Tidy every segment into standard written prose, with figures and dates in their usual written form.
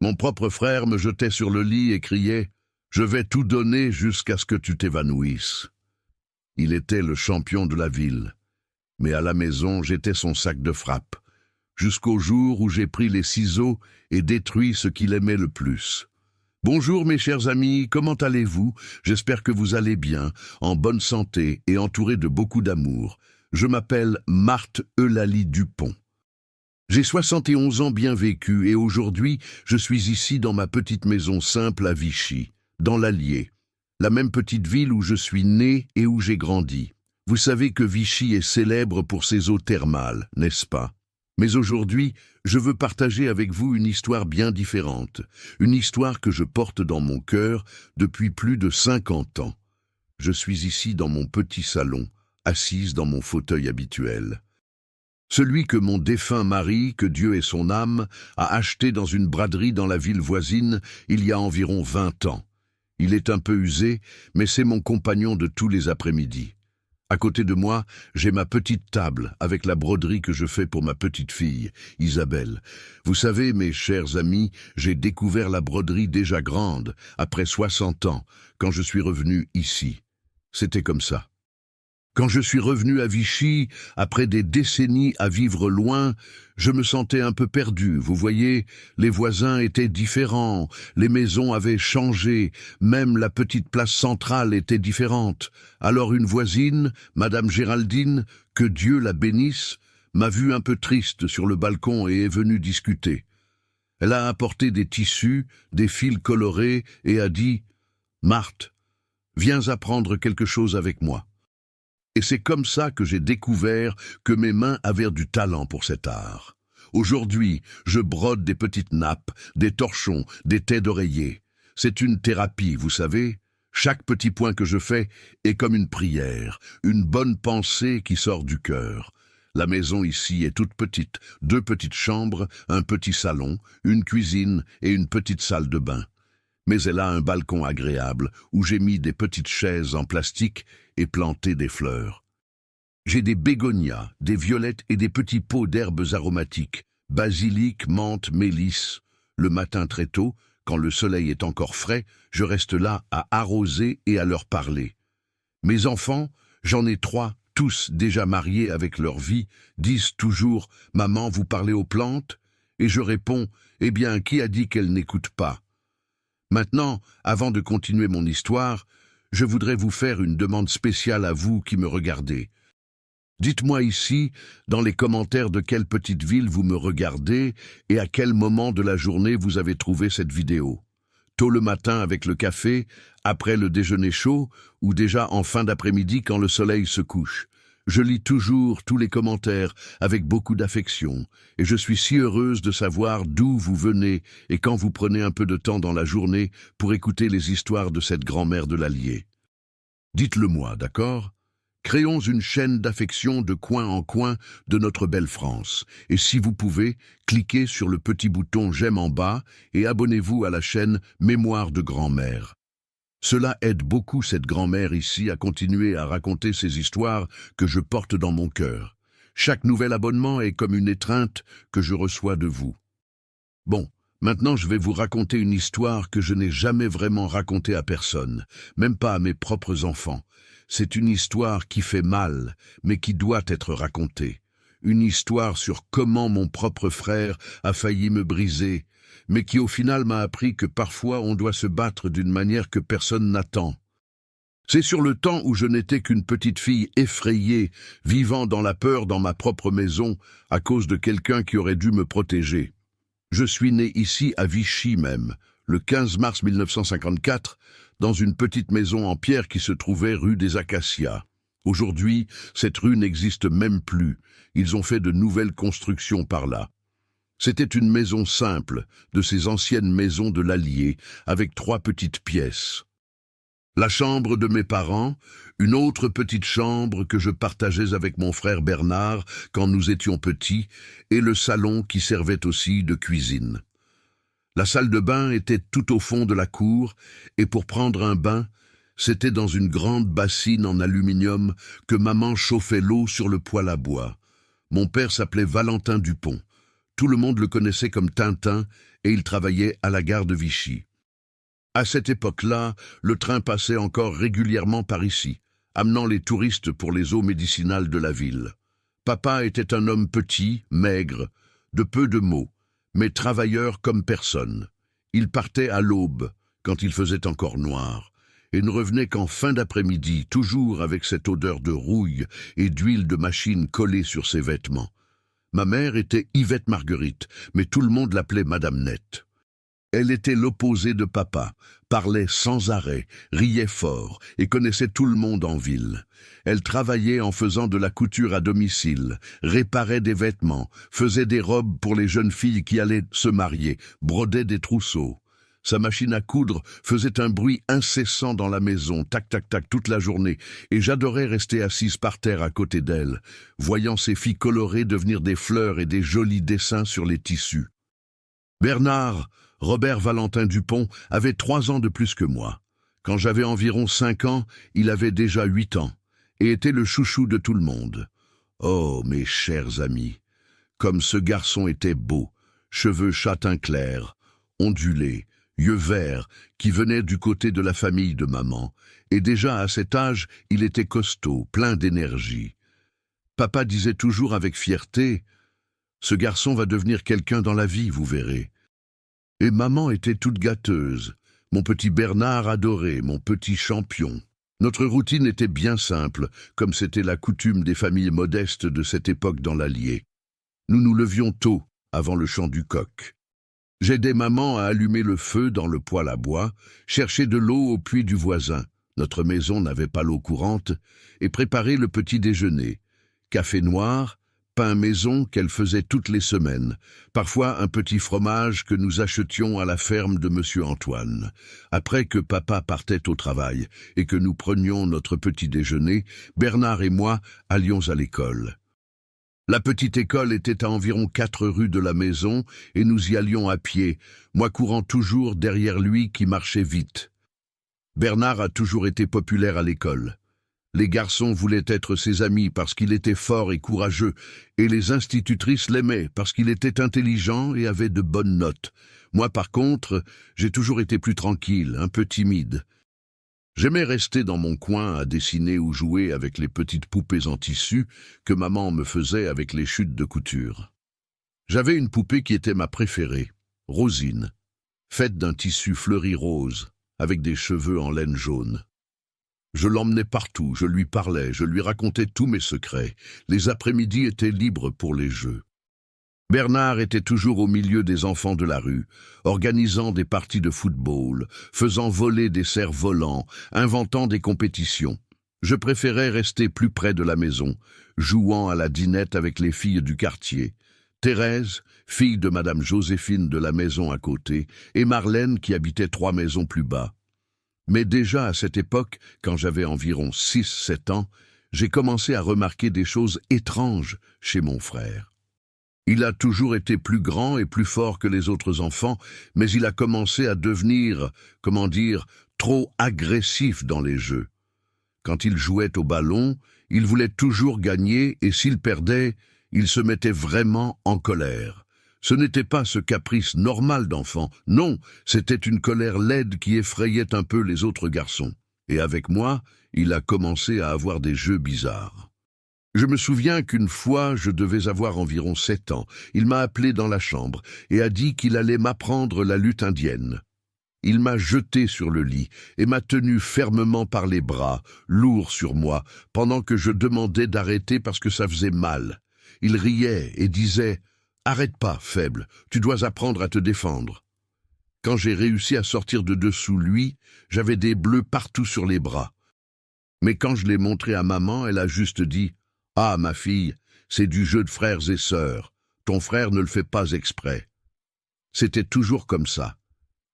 Mon propre frère me jetait sur le lit et criait « Je vais tout donner jusqu'à ce que tu t'évanouisses ». Il était le champion de la ville, mais à la maison j'étais son sac de frappe, jusqu'au jour où j'ai pris les ciseaux et détruit ce qu'il aimait le plus. Bonjour mes chers amis, comment allez-vous? J'espère que vous allez bien, en bonne santé et entouré de beaucoup d'amour. Je m'appelle Marthe Eulalie Dupont. J'ai 71 ans bien vécus et aujourd'hui, je suis ici dans ma petite maison simple à Vichy, dans l'Allier, la même petite ville où je suis né et où j'ai grandi. Vous savez que Vichy est célèbre pour ses eaux thermales, n'est-ce pas? Mais aujourd'hui, je veux partager avec vous une histoire bien différente, une histoire que je porte dans mon cœur depuis plus de 50 ans. Je suis ici dans mon petit salon, assise dans mon fauteuil habituel. Celui que mon défunt mari, que Dieu ait son âme, a acheté dans une braderie dans la ville voisine il y a environ 20 ans. Il est un peu usé, mais c'est mon compagnon de tous les après-midi. À côté de moi, j'ai ma petite table avec la broderie que je fais pour ma petite fille, Isabelle. Vous savez, mes chers amis, j'ai découvert la broderie déjà grande, après 60 ans, quand je suis revenu ici. C'était comme ça. Quand je suis revenu à Vichy, après des décennies à vivre loin, je me sentais un peu perdu. Vous voyez, les voisins étaient différents, les maisons avaient changé, même la petite place centrale était différente. Alors une voisine, Madame Géraldine, que Dieu la bénisse, m'a vu un peu triste sur le balcon et est venue discuter. Elle a apporté des tissus, des fils colorés et a dit « Marthe, viens apprendre quelque chose avec moi ». Et c'est comme ça que j'ai découvert que mes mains avaient du talent pour cet art. Aujourd'hui, je brode des petites nappes, des torchons, des têtes d'oreiller. C'est une thérapie, vous savez. Chaque petit point que je fais est comme une prière, une bonne pensée qui sort du cœur. La maison ici est toute petite, 2 petites chambres, un petit salon, une cuisine et une petite salle de bain. Mais elle a un balcon agréable où j'ai mis des petites chaises en plastique et planté des fleurs. J'ai des bégonias, des violettes et des petits pots d'herbes aromatiques, basilic, menthe, mélisse. Le matin très tôt, quand le soleil est encore frais, je reste là à arroser et à leur parler. Mes enfants, j'en ai 3, tous déjà mariés avec leur vie, disent toujours « Maman, vous parlez aux plantes ?» Et je réponds « Eh bien, qui a dit qu'elles n'écoutent pas ?» Maintenant, avant de continuer mon histoire, je voudrais vous faire une demande spéciale à vous qui me regardez. Dites-moi ici, dans les commentaires, de quelle petite ville vous me regardez et à quel moment de la journée vous avez trouvé cette vidéo. Tôt le matin avec le café, après le déjeuner chaud ou déjà en fin d'après-midi quand le soleil se couche. Je lis toujours tous les commentaires avec beaucoup d'affection et je suis si heureuse de savoir d'où vous venez et quand vous prenez un peu de temps dans la journée pour écouter les histoires de cette grand-mère de l'Allier. Dites-le moi, d'accord? Créons une chaîne d'affection de coin en coin de notre belle France. Et si vous pouvez, cliquez sur le petit bouton j'aime en bas et abonnez-vous à la chaîne Mémoire de grand-mère. Cela aide beaucoup cette grand-mère ici à continuer à raconter ces histoires que je porte dans mon cœur. Chaque nouvel abonnement est comme une étreinte que je reçois de vous. Bon, maintenant je vais vous raconter une histoire que je n'ai jamais vraiment racontée à personne, même pas à mes propres enfants. C'est une histoire qui fait mal, mais qui doit être racontée. Une histoire sur comment mon propre frère a failli me briser, mais qui au final m'a appris que parfois on doit se battre d'une manière que personne n'attend. C'est sur le temps où je n'étais qu'une petite fille effrayée, vivant dans la peur dans ma propre maison à cause de quelqu'un qui aurait dû me protéger. Je suis né ici à Vichy même, le 15 mars 1954, dans une petite maison en pierre qui se trouvait rue des Acacias. Aujourd'hui, cette rue n'existe même plus. Ils ont fait de nouvelles constructions par là. C'était une maison simple, de ces anciennes maisons de l'Allier, avec 3 petites pièces. La chambre de mes parents, une autre petite chambre que je partageais avec mon frère Bernard quand nous étions petits, et le salon qui servait aussi de cuisine. La salle de bain était tout au fond de la cour, et pour prendre un bain, c'était dans une grande bassine en aluminium que maman chauffait l'eau sur le poêle à bois. Mon père s'appelait Valentin Dupont. Tout le monde le connaissait comme Tintin et il travaillait à la gare de Vichy. À cette époque-là, le train passait encore régulièrement par ici, amenant les touristes pour les eaux médicinales de la ville. Papa était un homme petit, maigre, de peu de mots, mais travailleur comme personne. Il partait à l'aube, quand il faisait encore noir, et ne revenait qu'en fin d'après-midi, toujours avec cette odeur de rouille et d'huile de machine collée sur ses vêtements. Ma mère était Yvette Marguerite, mais tout le monde l'appelait Madame Nette. Elle était l'opposé de papa, parlait sans arrêt, riait fort et connaissait tout le monde en ville. Elle travaillait en faisant de la couture à domicile, réparait des vêtements, faisait des robes pour les jeunes filles qui allaient se marier, brodait des trousseaux. Sa machine à coudre faisait un bruit incessant dans la maison, tac tac tac toute la journée, et j'adorais rester assise par terre à côté d'elle, voyant ses filles colorées devenir des fleurs et des jolis dessins sur les tissus. Bernard, Robert Valentin Dupont, avait 3 ans de plus que moi. Quand j'avais environ 5 ans, il avait déjà 8 ans, et était le chouchou de tout le monde. Oh, mes chers amis, comme ce garçon était beau, cheveux châtain clair, ondulés, yeux verts, qui venaient du côté de la famille de maman, et déjà à cet âge, il était costaud, plein d'énergie. Papa disait toujours avec fierté, « Ce garçon va devenir quelqu'un dans la vie, vous verrez. » Et maman était toute gâteuse, mon petit Bernard adoré, mon petit champion. Notre routine était bien simple, comme c'était la coutume des familles modestes de cette époque dans l'Allier. Nous nous levions tôt, avant le chant du coq. J'aidais maman à allumer le feu dans le poêle à bois, chercher de l'eau au puits du voisin, notre maison n'avait pas l'eau courante, et préparer le petit déjeuner. Café noir, pain maison qu'elle faisait toutes les semaines, parfois un petit fromage que nous achetions à la ferme de Monsieur Antoine. Après que papa partait au travail et que nous prenions notre petit déjeuner, Bernard et moi allions à l'école. La petite école était à environ 4 rues de la maison et nous y allions à pied, moi courant toujours derrière lui qui marchait vite. Bernard a toujours été populaire à l'école. Les garçons voulaient être ses amis parce qu'il était fort et courageux, et les institutrices l'aimaient parce qu'il était intelligent et avait de bonnes notes. Moi, par contre, j'ai toujours été plus tranquille, un peu timide. J'aimais rester dans mon coin à dessiner ou jouer avec les petites poupées en tissu que maman me faisait avec les chutes de couture. J'avais une poupée qui était ma préférée, Rosine, faite d'un tissu fleuri rose, avec des cheveux en laine jaune. Je l'emmenais partout, je lui parlais, je lui racontais tous mes secrets. Les après-midi étaient libres pour les jeux. Bernard était toujours au milieu des enfants de la rue, organisant des parties de football, faisant voler des cerfs-volants, inventant des compétitions. Je préférais rester plus près de la maison, jouant à la dinette avec les filles du quartier. Thérèse, fille de Madame Joséphine de la maison à côté, et Marlène qui habitait 3 maisons plus bas. Mais déjà à cette époque, quand j'avais environ 6-7 ans, j'ai commencé à remarquer des choses étranges chez mon frère. Il a toujours été plus grand et plus fort que les autres enfants, mais il a commencé à devenir, trop agressif dans les jeux. Quand il jouait au ballon, il voulait toujours gagner et s'il perdait, il se mettait vraiment en colère. Ce n'était pas ce caprice normal d'enfant, non, c'était une colère laide qui effrayait un peu les autres garçons. Et avec moi, il a commencé à avoir des jeux bizarres. Je me souviens qu'une fois, je devais avoir environ 7 ans. Il m'a appelé dans la chambre et a dit qu'il allait m'apprendre la lutte indienne. Il m'a jeté sur le lit et m'a tenu fermement par les bras, lourd sur moi, pendant que je demandais d'arrêter parce que ça faisait mal. Il riait et disait « Arrête pas, faible, tu dois apprendre à te défendre ». Quand j'ai réussi à sortir de dessous lui, j'avais des bleus partout sur les bras. Mais quand je l'ai montré à maman, elle a juste dit « Ah, ma fille, c'est du jeu de frères et sœurs. Ton frère ne le fait pas exprès. » C'était toujours comme ça.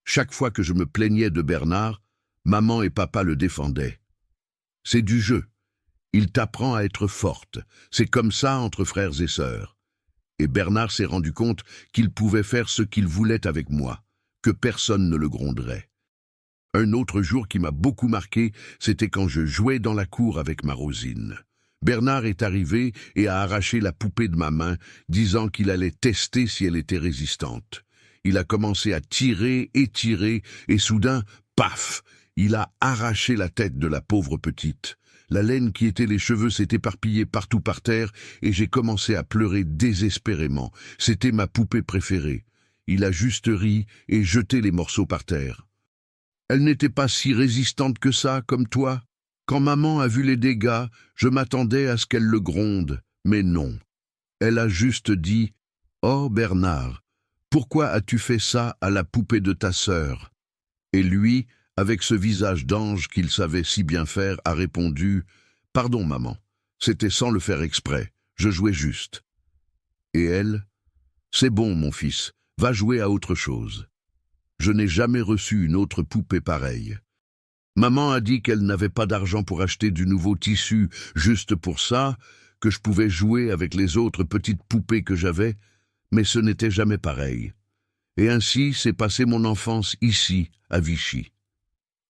Chaque fois que je me plaignais de Bernard, maman et papa le défendaient. C'est du jeu. Il t'apprend à être forte. C'est comme ça entre frères et sœurs. Et Bernard s'est rendu compte qu'il pouvait faire ce qu'il voulait avec moi, que personne ne le gronderait. Un autre jour qui m'a beaucoup marqué, c'était quand je jouais dans la cour avec ma Rosine. Bernard est arrivé et a arraché la poupée de ma main, disant qu'il allait tester si elle était résistante. Il a commencé à tirer et tirer, et soudain, paf, il a arraché la tête de la pauvre petite. La laine qui était les cheveux s'est éparpillée partout par terre, et j'ai commencé à pleurer désespérément. C'était ma poupée préférée. Il a juste ri et jeté les morceaux par terre. Elle n'était pas si résistante que ça, comme toi. Quand maman a vu les dégâts, je m'attendais à ce qu'elle le gronde, mais non. Elle a juste dit « Oh Bernard, pourquoi as-tu fait ça à la poupée de ta sœur ?» Et lui, avec ce visage d'ange qu'il savait si bien faire, a répondu « Pardon maman, c'était sans le faire exprès, je jouais juste. » Et elle « C'est bon mon fils, va jouer à autre chose. » Je n'ai jamais reçu une autre poupée pareille. Maman a dit qu'elle n'avait pas d'argent pour acheter du nouveau tissu, juste pour ça, que je pouvais jouer avec les autres petites poupées que j'avais, mais ce n'était jamais pareil. Et ainsi s'est passée mon enfance ici, à Vichy.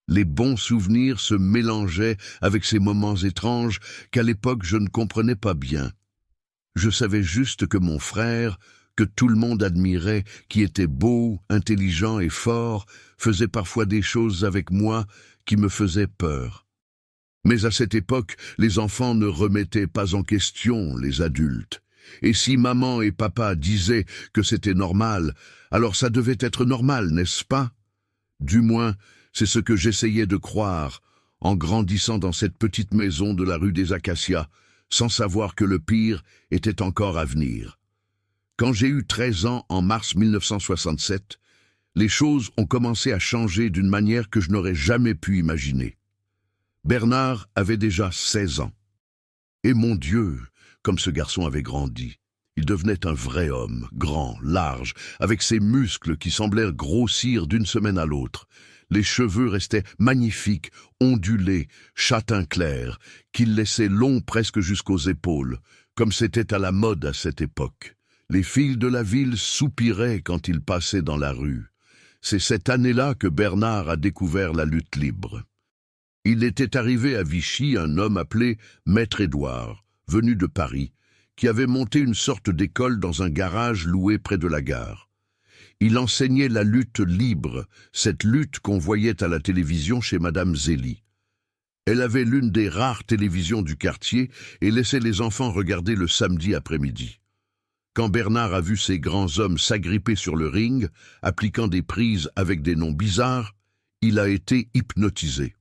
Les bons souvenirs se mélangeaient avec ces moments étranges qu'à l'époque je ne comprenais pas bien. Je savais juste que mon frère, que tout le monde admirait, qui était beau, intelligent et fort, faisait parfois des choses avec moi qui me faisaient peur. Mais à cette époque, les enfants ne remettaient pas en question les adultes. Et si maman et papa disaient que c'était normal, alors ça devait être normal, n'est-ce pas? Du moins, c'est ce que j'essayais de croire, en grandissant dans cette petite maison de la rue des Acacias, sans savoir que le pire était encore à venir. Quand j'ai eu 13 ans en mars 1967, les choses ont commencé à changer d'une manière que je n'aurais jamais pu imaginer. Bernard avait déjà 16 ans. Et mon Dieu, comme ce garçon avait grandi. Il devenait un vrai homme, grand, large, avec ses muscles qui semblaient grossir d'une semaine à l'autre. Les cheveux restaient magnifiques, ondulés, châtain clair, qu'il laissait longs presque jusqu'aux épaules, comme c'était à la mode à cette époque. Les filles de la ville soupiraient quand il passait dans la rue. C'est cette année-là que Bernard a découvert la lutte libre. Il était arrivé à Vichy un homme appelé Maître Édouard, venu de Paris, qui avait monté une sorte d'école dans un garage loué près de la gare. Il enseignait la lutte libre, cette lutte qu'on voyait à la télévision chez Madame Zélie. Elle avait l'une des rares télévisions du quartier et laissait les enfants regarder le samedi après-midi. Quand Bernard a vu ces grands hommes s'agripper sur le ring, appliquant des prises avec des noms bizarres, il a été hypnotisé.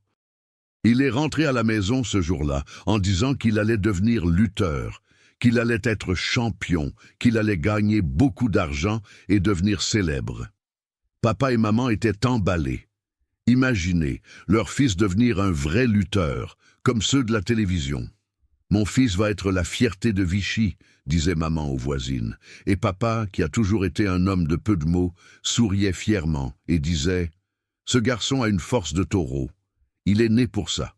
Il est rentré à la maison ce jour-là en disant qu'il allait devenir lutteur, qu'il allait être champion, qu'il allait gagner beaucoup d'argent et devenir célèbre. Papa et maman étaient emballés. Imaginez leur fils devenir un vrai lutteur, comme ceux de la télévision. « Mon fils va être la fierté de Vichy », disait maman aux voisines, et papa, qui a toujours été un homme de peu de mots, souriait fièrement et disait « Ce garçon a une force de taureau. Il est né pour ça. »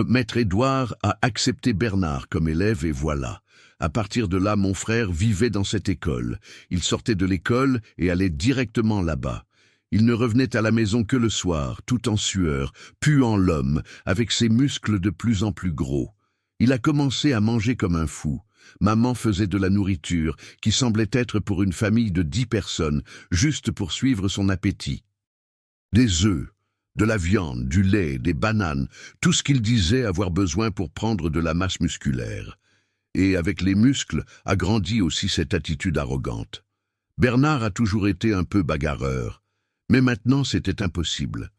Maître Édouard a accepté Bernard comme élève et voilà. À partir de là, mon frère vivait dans cette école. Il sortait de l'école et allait directement là-bas. Il ne revenait à la maison que le soir, tout en sueur, puant l'homme, avec ses muscles de plus en plus gros. Il a commencé à manger comme un fou. Maman faisait de la nourriture, qui semblait être pour une famille de 10 personnes, juste pour suivre son appétit. Des œufs, de la viande, du lait, des bananes, tout ce qu'il disait avoir besoin pour prendre de la masse musculaire. Et avec les muscles a grandi aussi cette attitude arrogante. Bernard a toujours été un peu bagarreur, mais maintenant c'était impossible.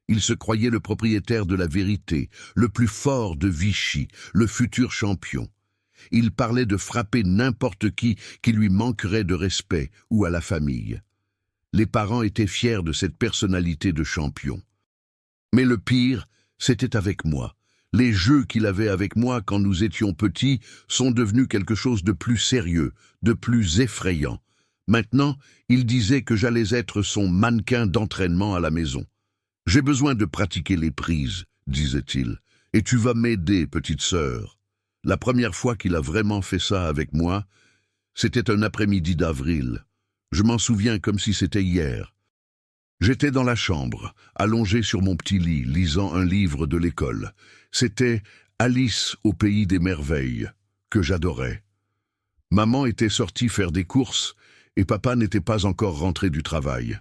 Il se croyait le propriétaire de la vérité, le plus fort de Vichy, le futur champion. Il parlait de frapper n'importe qui lui manquerait de respect ou à la famille. Les parents étaient fiers de cette personnalité de champion. Mais le pire, c'était avec moi. Les jeux qu'il avait avec moi quand nous étions petits sont devenus quelque chose de plus sérieux, de plus effrayant. Maintenant, il disait que j'allais être son mannequin d'entraînement à la maison. « J'ai besoin de pratiquer les prises, » disait-il, « et tu vas m'aider, petite sœur. » La première fois qu'il a vraiment fait ça avec moi, c'était un après-midi d'avril. Je m'en souviens comme si c'était hier. J'étais dans la chambre, allongé sur mon petit lit, lisant un livre de l'école. C'était Alice au pays des merveilles, que j'adorais. Maman était sortie faire des courses et papa n'était pas encore rentré du travail.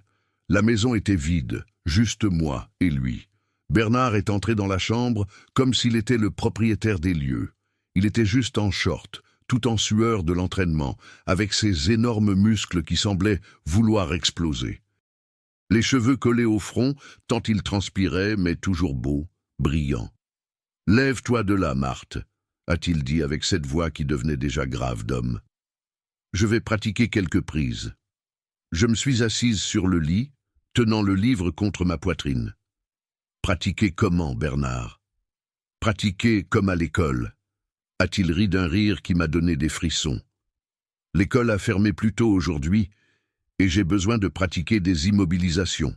La maison était vide, juste moi et lui. Bernard est entré dans la chambre comme s'il était le propriétaire des lieux. Il était juste en short, tout en sueur de l'entraînement, avec ses énormes muscles qui semblaient vouloir exploser. Les cheveux collés au front, tant il transpirait, mais toujours beau, brillant. « Lève-toi de là, Marthe », a-t-il dit avec cette voix qui devenait déjà grave d'homme. Je vais pratiquer quelques prises. Je me suis assise sur le lit, tenant le livre contre ma poitrine. Pratiquer comment, Bernard? Pratiquer comme à l'école. A-t-il ri d'un rire qui m'a donné des frissons. L'école a fermé plus tôt aujourd'hui et j'ai besoin de pratiquer des immobilisations.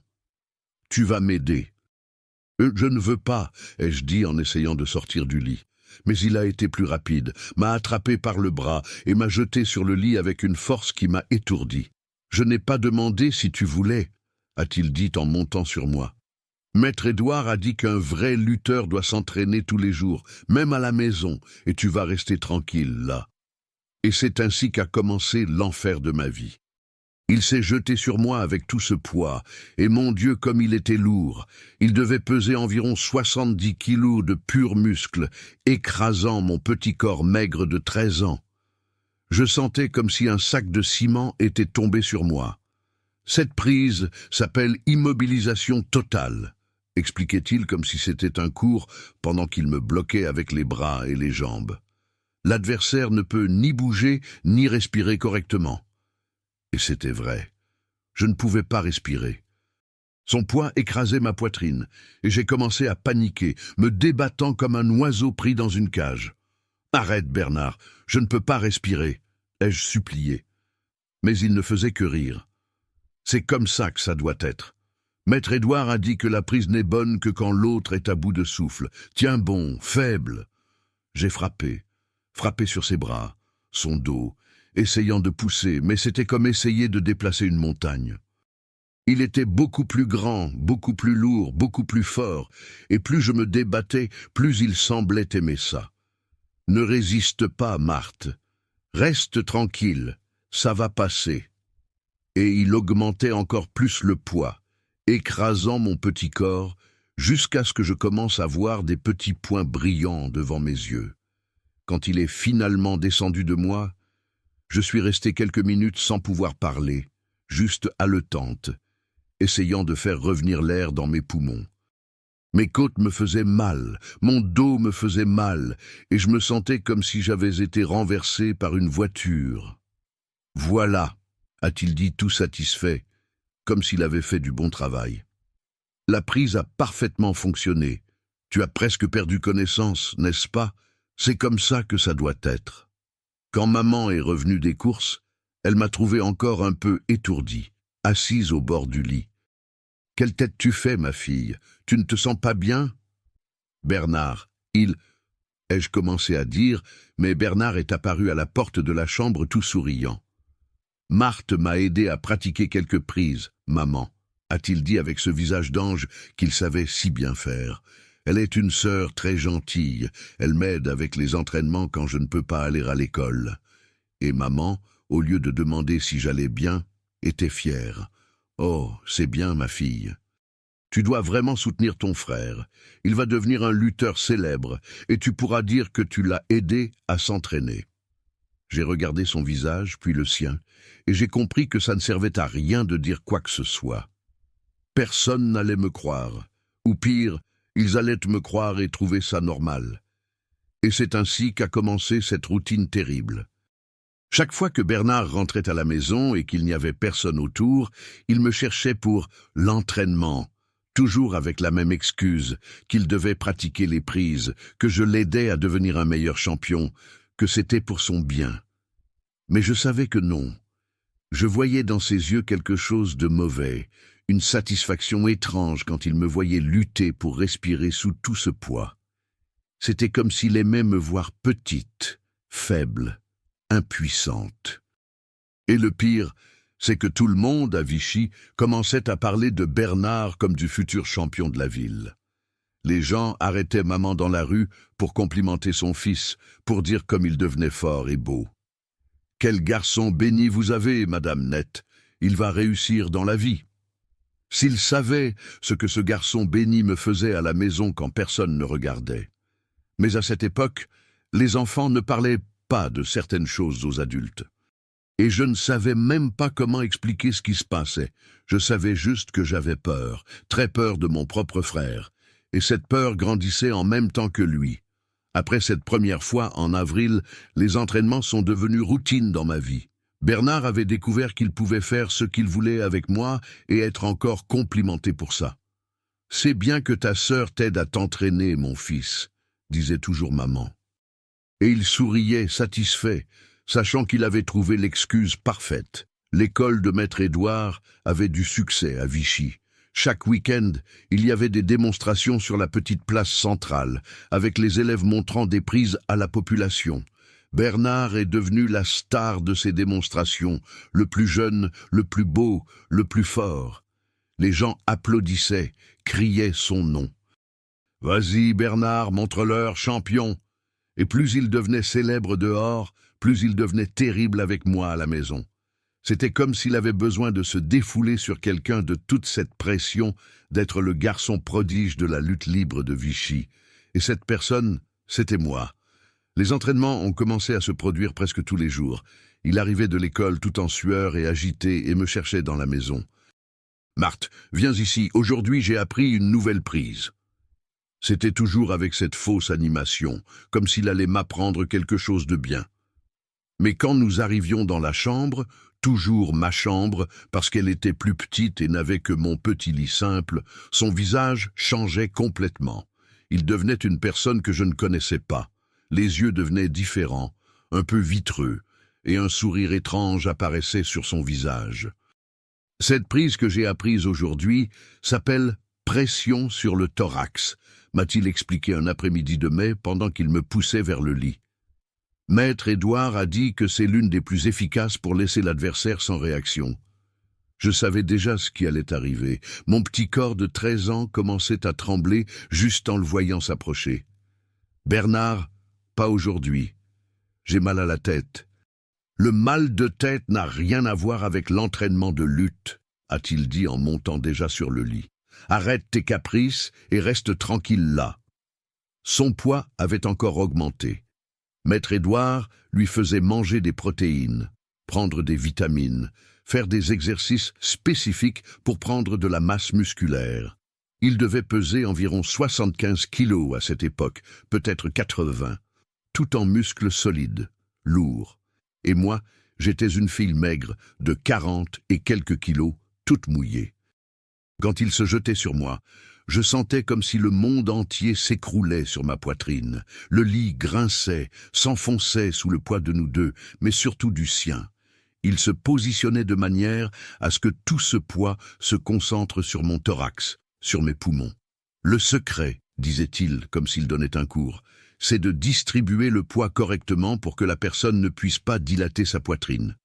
Tu vas m'aider. Je ne veux pas, ai-je dit en essayant de sortir du lit. Mais il a été plus rapide, m'a attrapé par le bras et m'a jeté sur le lit avec une force qui m'a étourdi. Je n'ai pas demandé si tu voulais, a-t-il dit en montant sur moi. Maître Édouard a dit qu'un vrai lutteur doit s'entraîner tous les jours, même à la maison, et tu vas rester tranquille là. Et c'est ainsi qu'a commencé l'enfer de ma vie. Il s'est jeté sur moi avec tout ce poids, et mon Dieu comme il était lourd. Il devait peser environ 70 kilos de purs muscles, écrasant mon petit corps maigre de 13 ans. Je sentais comme si un sac de ciment était tombé sur moi. Cette prise s'appelle immobilisation totale, expliquait-il comme si c'était un cours pendant qu'il me bloquait avec les bras et les jambes. L'adversaire ne peut ni bouger ni respirer correctement. Et c'était vrai. Je ne pouvais pas respirer. Son poids écrasait ma poitrine, et j'ai commencé à paniquer, me débattant comme un oiseau pris dans une cage. « Arrête, Bernard, je ne peux pas respirer », ai-je supplié. Mais il ne faisait que rire. C'est comme ça que ça doit être. Maître Édouard a dit que la prise n'est bonne que quand l'autre est à bout de souffle. Tiens bon, faible. J'ai frappé sur ses bras, son dos, essayant de pousser, mais c'était comme essayer de déplacer une montagne. Il était beaucoup plus grand, beaucoup plus lourd, beaucoup plus fort, et plus je me débattais, plus il semblait aimer ça. Ne résiste pas, Marthe. Reste tranquille, ça va passer. Et il augmentait encore plus le poids, écrasant mon petit corps, jusqu'à ce que je commence à voir des petits points brillants devant mes yeux. Quand il est finalement descendu de moi, je suis resté quelques minutes sans pouvoir parler, juste haletante, essayant de faire revenir l'air dans mes poumons. Mes côtes me faisaient mal, mon dos me faisait mal, et je me sentais comme si j'avais été renversé par une voiture. « Voilà », a-t-il dit tout satisfait, comme s'il avait fait du bon travail. « La prise a parfaitement fonctionné. Tu as presque perdu connaissance, n'est-ce pas? C'est comme ça que ça doit être. » Quand maman est revenue des courses, elle m'a trouvé encore un peu étourdie, assise au bord du lit. « Quelle tête tu fais, ma fille? Tu ne te sens pas bien ?»« Bernard, ai-je commencé à dire, mais Bernard est apparu à la porte de la chambre tout souriant. « Marthe m'a aidé à pratiquer quelques prises, maman, a-t-il dit avec ce visage d'ange qu'il savait si bien faire. Elle est une sœur très gentille, elle m'aide avec les entraînements quand je ne peux pas aller à l'école. » Et maman, au lieu de demander si j'allais bien, était fière. « Oh, c'est bien, ma fille. Tu dois vraiment soutenir ton frère. Il va devenir un lutteur célèbre, et tu pourras dire que tu l'as aidé à s'entraîner. » J'ai regardé son visage, puis le sien, et j'ai compris que ça ne servait à rien de dire quoi que ce soit. Personne n'allait me croire, ou pire, ils allaient me croire et trouver ça normal. Et c'est ainsi qu'a commencé cette routine terrible. Chaque fois que Bernard rentrait à la maison et qu'il n'y avait personne autour, il me cherchait pour l'entraînement, toujours avec la même excuse, qu'il devait pratiquer les prises, que je l'aidais à devenir un meilleur champion, que c'était pour son bien. Mais je savais que non. Je voyais dans ses yeux quelque chose de mauvais, une satisfaction étrange quand il me voyait lutter pour respirer sous tout ce poids. C'était comme s'il aimait me voir petite, faible, impuissante. Et le pire, c'est que tout le monde, à Vichy, commençait à parler de Bernard comme du futur champion de la ville. Les gens arrêtaient maman dans la rue pour complimenter son fils, pour dire comme il devenait fort et beau. « Quel garçon béni vous avez, Madame Nette, il va réussir dans la vie. » S'il savait ce que ce garçon béni me faisait à la maison quand personne ne regardait. Mais à cette époque, les enfants ne parlaient pas de certaines choses aux adultes. Et je ne savais même pas comment expliquer ce qui se passait. Je savais juste que j'avais peur, très peur de mon propre frère. Et cette peur grandissait en même temps que lui. Après cette première fois, en avril, les entraînements sont devenus routine dans ma vie. Bernard avait découvert qu'il pouvait faire ce qu'il voulait avec moi et être encore complimenté pour ça. « C'est bien que ta sœur t'aide à t'entraîner, mon fils », disait toujours maman. Et il souriait, satisfait, sachant qu'il avait trouvé l'excuse parfaite. L'école de Maître Édouard avait du succès à Vichy. Chaque week-end, il y avait des démonstrations sur la petite place centrale, avec les élèves montrant des prises à la population. Bernard est devenu la star de ces démonstrations, le plus jeune, le plus beau, le plus fort. Les gens applaudissaient, criaient son nom. « Vas-y Bernard, montre-leur, champion !» Et plus il devenait célèbre dehors, plus il devenait terrible avec moi à la maison. C'était comme s'il avait besoin de se défouler sur quelqu'un de toute cette pression d'être le garçon prodige de la lutte libre de Vichy. Et cette personne, c'était moi. Les entraînements ont commencé à se produire presque tous les jours. Il arrivait de l'école tout en sueur et agité et me cherchait dans la maison. « Marthe, viens ici, aujourd'hui j'ai appris une nouvelle prise. » C'était toujours avec cette fausse animation, comme s'il allait m'apprendre quelque chose de bien. Mais quand nous arrivions dans la chambre, toujours ma chambre, parce qu'elle était plus petite et n'avait que mon petit lit simple, son visage changeait complètement. Il devenait une personne que je ne connaissais pas. Les yeux devenaient différents, un peu vitreux, et un sourire étrange apparaissait sur son visage. Cette prise que j'ai apprise aujourd'hui s'appelle « pression sur le thorax », m'a-t-il expliqué un après-midi de mai pendant qu'il me poussait vers le lit. Maître Édouard a dit que c'est l'une des plus efficaces pour laisser l'adversaire sans réaction. Je savais déjà ce qui allait arriver. Mon petit corps de 13 ans commençait à trembler juste en le voyant s'approcher. « Bernard, pas aujourd'hui. J'ai mal à la tête. » « Le mal de tête n'a rien à voir avec l'entraînement de lutte, » a-t-il dit en montant déjà sur le lit. « Arrête tes caprices et reste tranquille là. » Son poids avait encore augmenté. Maître Édouard lui faisait manger des protéines, prendre des vitamines, faire des exercices spécifiques pour prendre de la masse musculaire. Il devait peser environ 75 kilos à cette époque, peut-être 80, tout en muscles solides, lourds. Et moi, j'étais une fille maigre, de 40 et quelques kilos, toute mouillée. Quand il se jetait sur moi, je sentais comme si le monde entier s'écroulait sur ma poitrine. Le lit grinçait, s'enfonçait sous le poids de nous deux, mais surtout du sien. Il se positionnait de manière à ce que tout ce poids se concentre sur mon thorax, sur mes poumons. Le secret, disait-il, comme s'il donnait un cours, c'est de distribuer le poids correctement pour que la personne ne puisse pas dilater sa poitrine.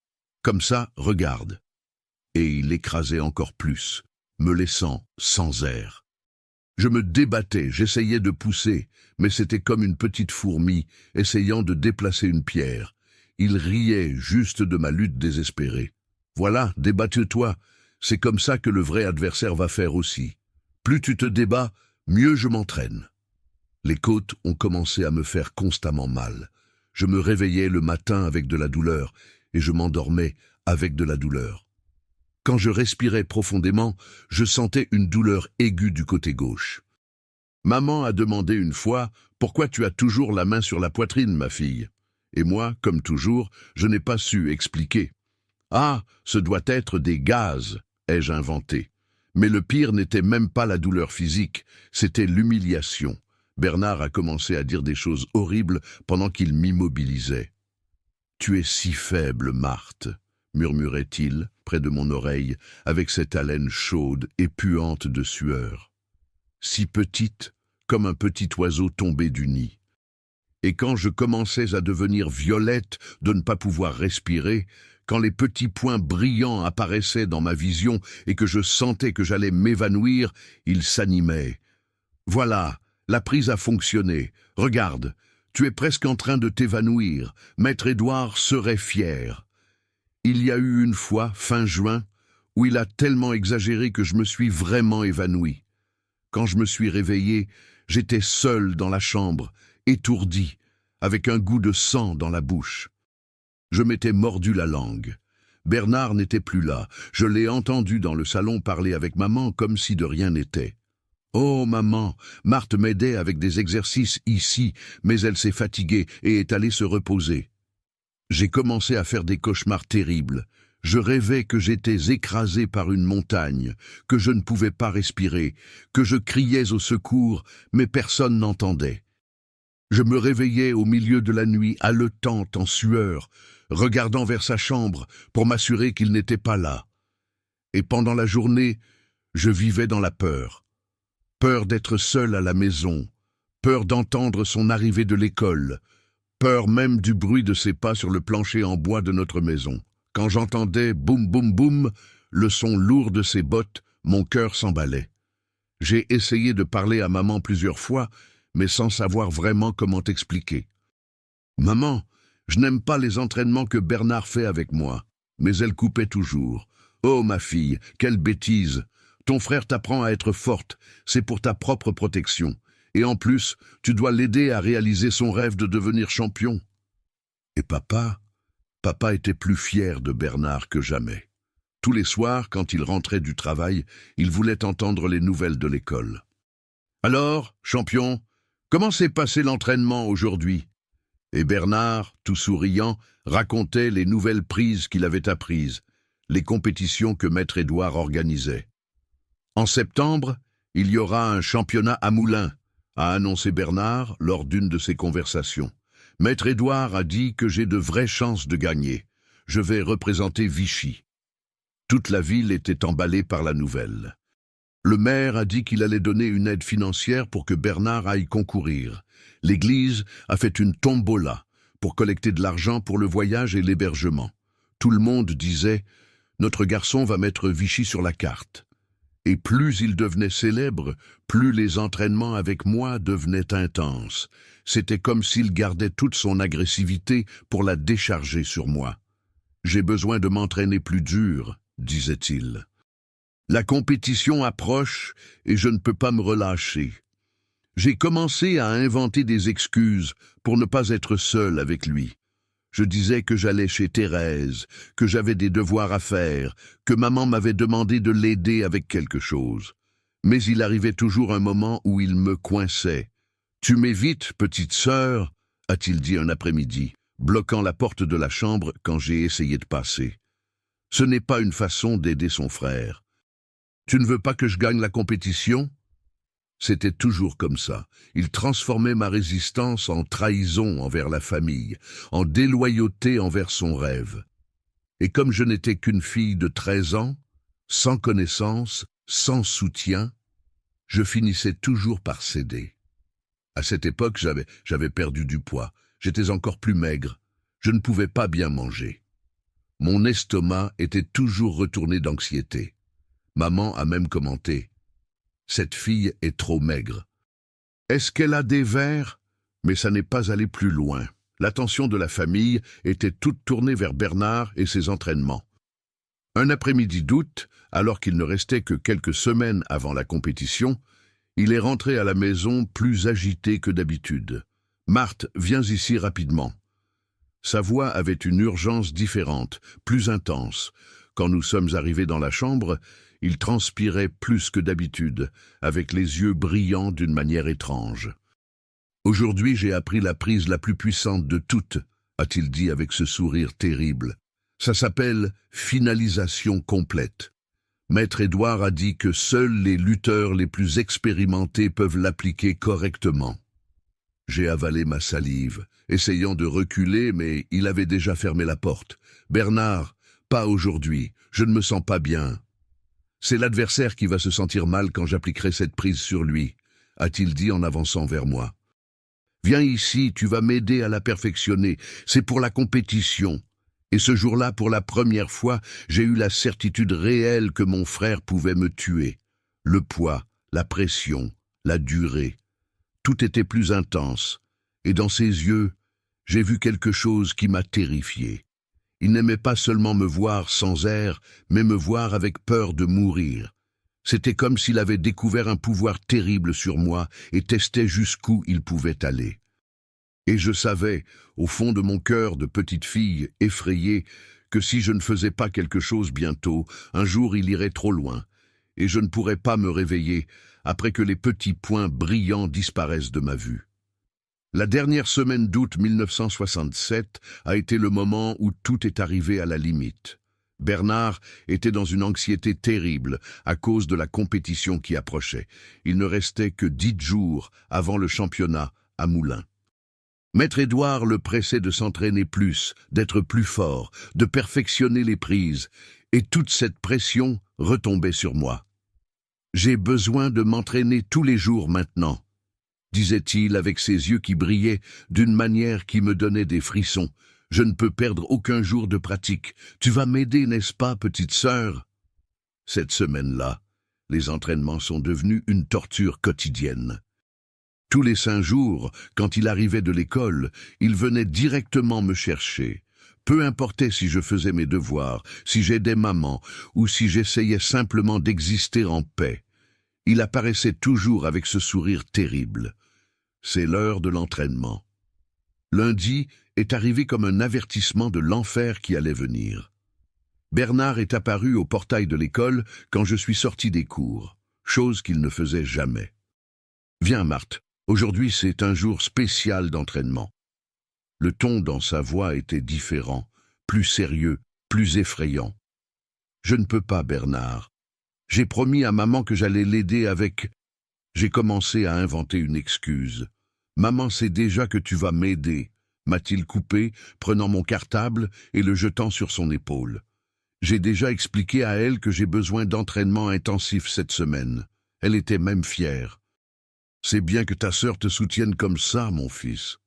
Comme ça, regarde. Et il écrasait encore plus, me laissant sans air. Je me débattais, j'essayais de pousser, mais c'était comme une petite fourmi essayant de déplacer une pierre. Il riait juste de ma lutte désespérée. Voilà, débatte-toi, c'est comme ça que le vrai adversaire va faire aussi. Plus tu te débats, mieux je m'entraîne. Les côtes ont commencé à me faire constamment mal. Je me réveillais le matin avec de la douleur et je m'endormais avec de la douleur. Quand je respirais profondément, je sentais une douleur aiguë du côté gauche. Maman a demandé une fois « Pourquoi tu as toujours la main sur la poitrine, ma fille ?» Et moi, comme toujours, je n'ai pas su expliquer. « Ah, ce doit être des gaz », ai-je inventé. Mais le pire n'était même pas la douleur physique, c'était l'humiliation. Bernard a commencé à dire des choses horribles pendant qu'il m'immobilisait. « Tu es si faible, Marthe », murmurait-il près de mon oreille avec cette haleine chaude et puante de sueur. « Si petite, comme un petit oiseau tombé du nid. » Et quand je commençais à devenir violette de ne pas pouvoir respirer, quand les petits points brillants apparaissaient dans ma vision et que je sentais que j'allais m'évanouir, il s'animait. « Voilà, La prise a fonctionné. Regarde, tu es presque en train de t'évanouir. Maître Édouard serait fier. Il y a eu une fois, fin juin, où il a tellement exagéré que je me suis vraiment évanoui. Quand je me suis réveillé, j'étais seul dans la chambre, étourdi, avec un goût de sang dans la bouche. Je m'étais mordu la langue. Bernard n'était plus là. Je l'ai entendu dans le salon parler avec maman comme si de rien n'était. « Oh, maman, Marthe m'aidait avec des exercices ici, mais elle s'est fatiguée et est allée se reposer. » J'ai commencé à faire des cauchemars terribles. Je rêvais que j'étais écrasé par une montagne, que je ne pouvais pas respirer, que je criais au secours, mais personne n'entendait. Je me réveillais au milieu de la nuit, haletante, en sueur, regardant vers sa chambre pour m'assurer qu'il n'était pas là. Et pendant la journée, je vivais dans la peur. Peur d'être seul à la maison, peur d'entendre son arrivée de l'école, peur même du bruit de ses pas sur le plancher en bois de notre maison. Quand j'entendais boum boum boum, le son lourd de ses bottes, mon cœur s'emballait. J'ai essayé de parler à maman plusieurs fois, mais sans savoir vraiment comment t'expliquer. « Maman, je n'aime pas les entraînements que Bernard fait avec moi. » Mais elle coupait toujours. « Oh ma fille, quelle bêtise! Ton frère t'apprend à être forte, c'est pour ta propre protection. Et en plus, tu dois l'aider à réaliser son rêve de devenir champion. » Et papa était plus fier de Bernard que jamais. Tous les soirs, quand il rentrait du travail, il voulait entendre les nouvelles de l'école. « Alors, champion, comment s'est passé l'entraînement aujourd'hui ?» Et Bernard, tout souriant, racontait les nouvelles prises qu'il avait apprises, les compétitions que Maître Édouard organisait. « En septembre, il y aura un championnat à Moulins », a annoncé Bernard lors d'une de ses conversations. « Maître Édouard a dit que j'ai de vraies chances de gagner. Je vais représenter Vichy. » Toute la ville était emballée par la nouvelle. Le maire a dit qu'il allait donner une aide financière pour que Bernard aille concourir. L'église a fait une tombola pour collecter de l'argent pour le voyage et l'hébergement. Tout le monde disait « Notre garçon va mettre Vichy sur la carte ». Et plus il devenait célèbre, plus les entraînements avec moi devenaient intenses. C'était comme s'il gardait toute son agressivité pour la décharger sur moi. « J'ai besoin de m'entraîner plus dur », disait-il. La compétition approche et je ne peux pas me relâcher. J'ai commencé à inventer des excuses pour ne pas être seul avec lui. Je disais que j'allais chez Thérèse, que j'avais des devoirs à faire, que maman m'avait demandé de l'aider avec quelque chose. Mais il arrivait toujours un moment où il me coinçait. « Tu m'évites, petite sœur ?» a-t-il dit un après-midi, bloquant la porte de la chambre quand j'ai essayé de passer. Ce n'est pas une façon d'aider son frère. « Tu ne veux pas que je gagne la compétition ?» C'était toujours comme ça. Il transformait ma résistance en trahison envers la famille, en déloyauté envers son rêve. Et comme je n'étais qu'une fille de 13 ans, sans connaissance, sans soutien, je finissais toujours par céder. À cette époque, j'avais perdu du poids. J'étais encore plus maigre. Je ne pouvais pas bien manger. Mon estomac était toujours retourné d'anxiété. Maman a même commenté. Cette fille est trop maigre. Est-ce qu'elle a des vers? Mais ça n'est pas allé plus loin. L'attention de la famille était toute tournée vers Bernard et ses entraînements. Un après-midi d'août, alors qu'il ne restait que quelques semaines avant la compétition, il est rentré à la maison plus agité que d'habitude. « Marthe, viens ici rapidement. » Sa voix avait une urgence différente, plus intense. Quand nous sommes arrivés dans la chambre, il transpirait plus que d'habitude, avec les yeux brillants d'une manière étrange. « Aujourd'hui, j'ai appris la prise la plus puissante de toutes, » a-t-il dit avec ce sourire terrible. « Ça s'appelle finalisation complète. Maître Édouard a dit que seuls les lutteurs les plus expérimentés peuvent l'appliquer correctement. » J'ai avalé ma salive, essayant de reculer, mais il avait déjà fermé la porte. « Bernard, pas aujourd'hui, je ne me sens pas bien. » C'est l'adversaire qui va se sentir mal quand j'appliquerai cette prise sur lui, a-t-il dit en avançant vers moi. Viens ici, tu vas m'aider à la perfectionner, c'est pour la compétition. Et ce jour-là, pour la première fois, j'ai eu la certitude réelle que mon frère pouvait me tuer. Le poids, la pression, la durée. tout était plus intense, et dans ses yeux, j'ai vu quelque chose qui m'a terrifié. Il n'aimait pas seulement me voir sans air, mais me voir avec peur de mourir. C'était comme s'il avait découvert un pouvoir terrible sur moi et testait jusqu'où il pouvait aller. Et je savais, au fond de mon cœur de petite fille effrayée, que si je ne faisais pas quelque chose bientôt, un jour il irait trop loin, et je ne pourrais pas me réveiller après que les petits points brillants disparaissent de ma vue. La dernière semaine d'août 1967 a été le moment où tout est arrivé à la limite. Bernard était dans une anxiété terrible à cause de la compétition qui approchait. Il ne restait que 10 jours avant le championnat à Moulins. Maître Édouard le pressait de s'entraîner plus, d'être plus fort, de perfectionner les prises, et toute cette pression retombait sur moi. « J'ai besoin de m'entraîner tous les jours maintenant », disait-il avec ses yeux qui brillaient d'une manière qui me donnait des frissons. « Je ne peux perdre aucun jour de pratique. Tu vas m'aider, n'est-ce pas, petite sœur ?» Cette semaine-là, les entraînements sont devenus une torture quotidienne. Tous les 5 jours, quand il arrivait de l'école, il venait directement me chercher. Peu importait si je faisais mes devoirs, si j'aidais maman, ou si j'essayais simplement d'exister en paix. Il apparaissait toujours avec ce sourire terrible. C'est l'heure de l'entraînement. Lundi est arrivé comme un avertissement de l'enfer qui allait venir. Bernard est apparu au portail de l'école quand je suis sorti des cours, chose qu'il ne faisait jamais. « Viens, Marthe, aujourd'hui c'est un jour spécial d'entraînement. » Le ton dans sa voix était différent, plus sérieux, plus effrayant. « Je ne peux pas, Bernard. J'ai promis à maman que j'allais l'aider avec... » J'ai commencé à inventer une excuse. « Maman sait déjà que tu vas m'aider, » m'a-t-il coupé, prenant mon cartable et le jetant sur son épaule. J'ai déjà expliqué à elle que j'ai besoin d'entraînement intensif cette semaine. Elle était même fière. « C'est bien que ta sœur te soutienne comme ça, mon fils. »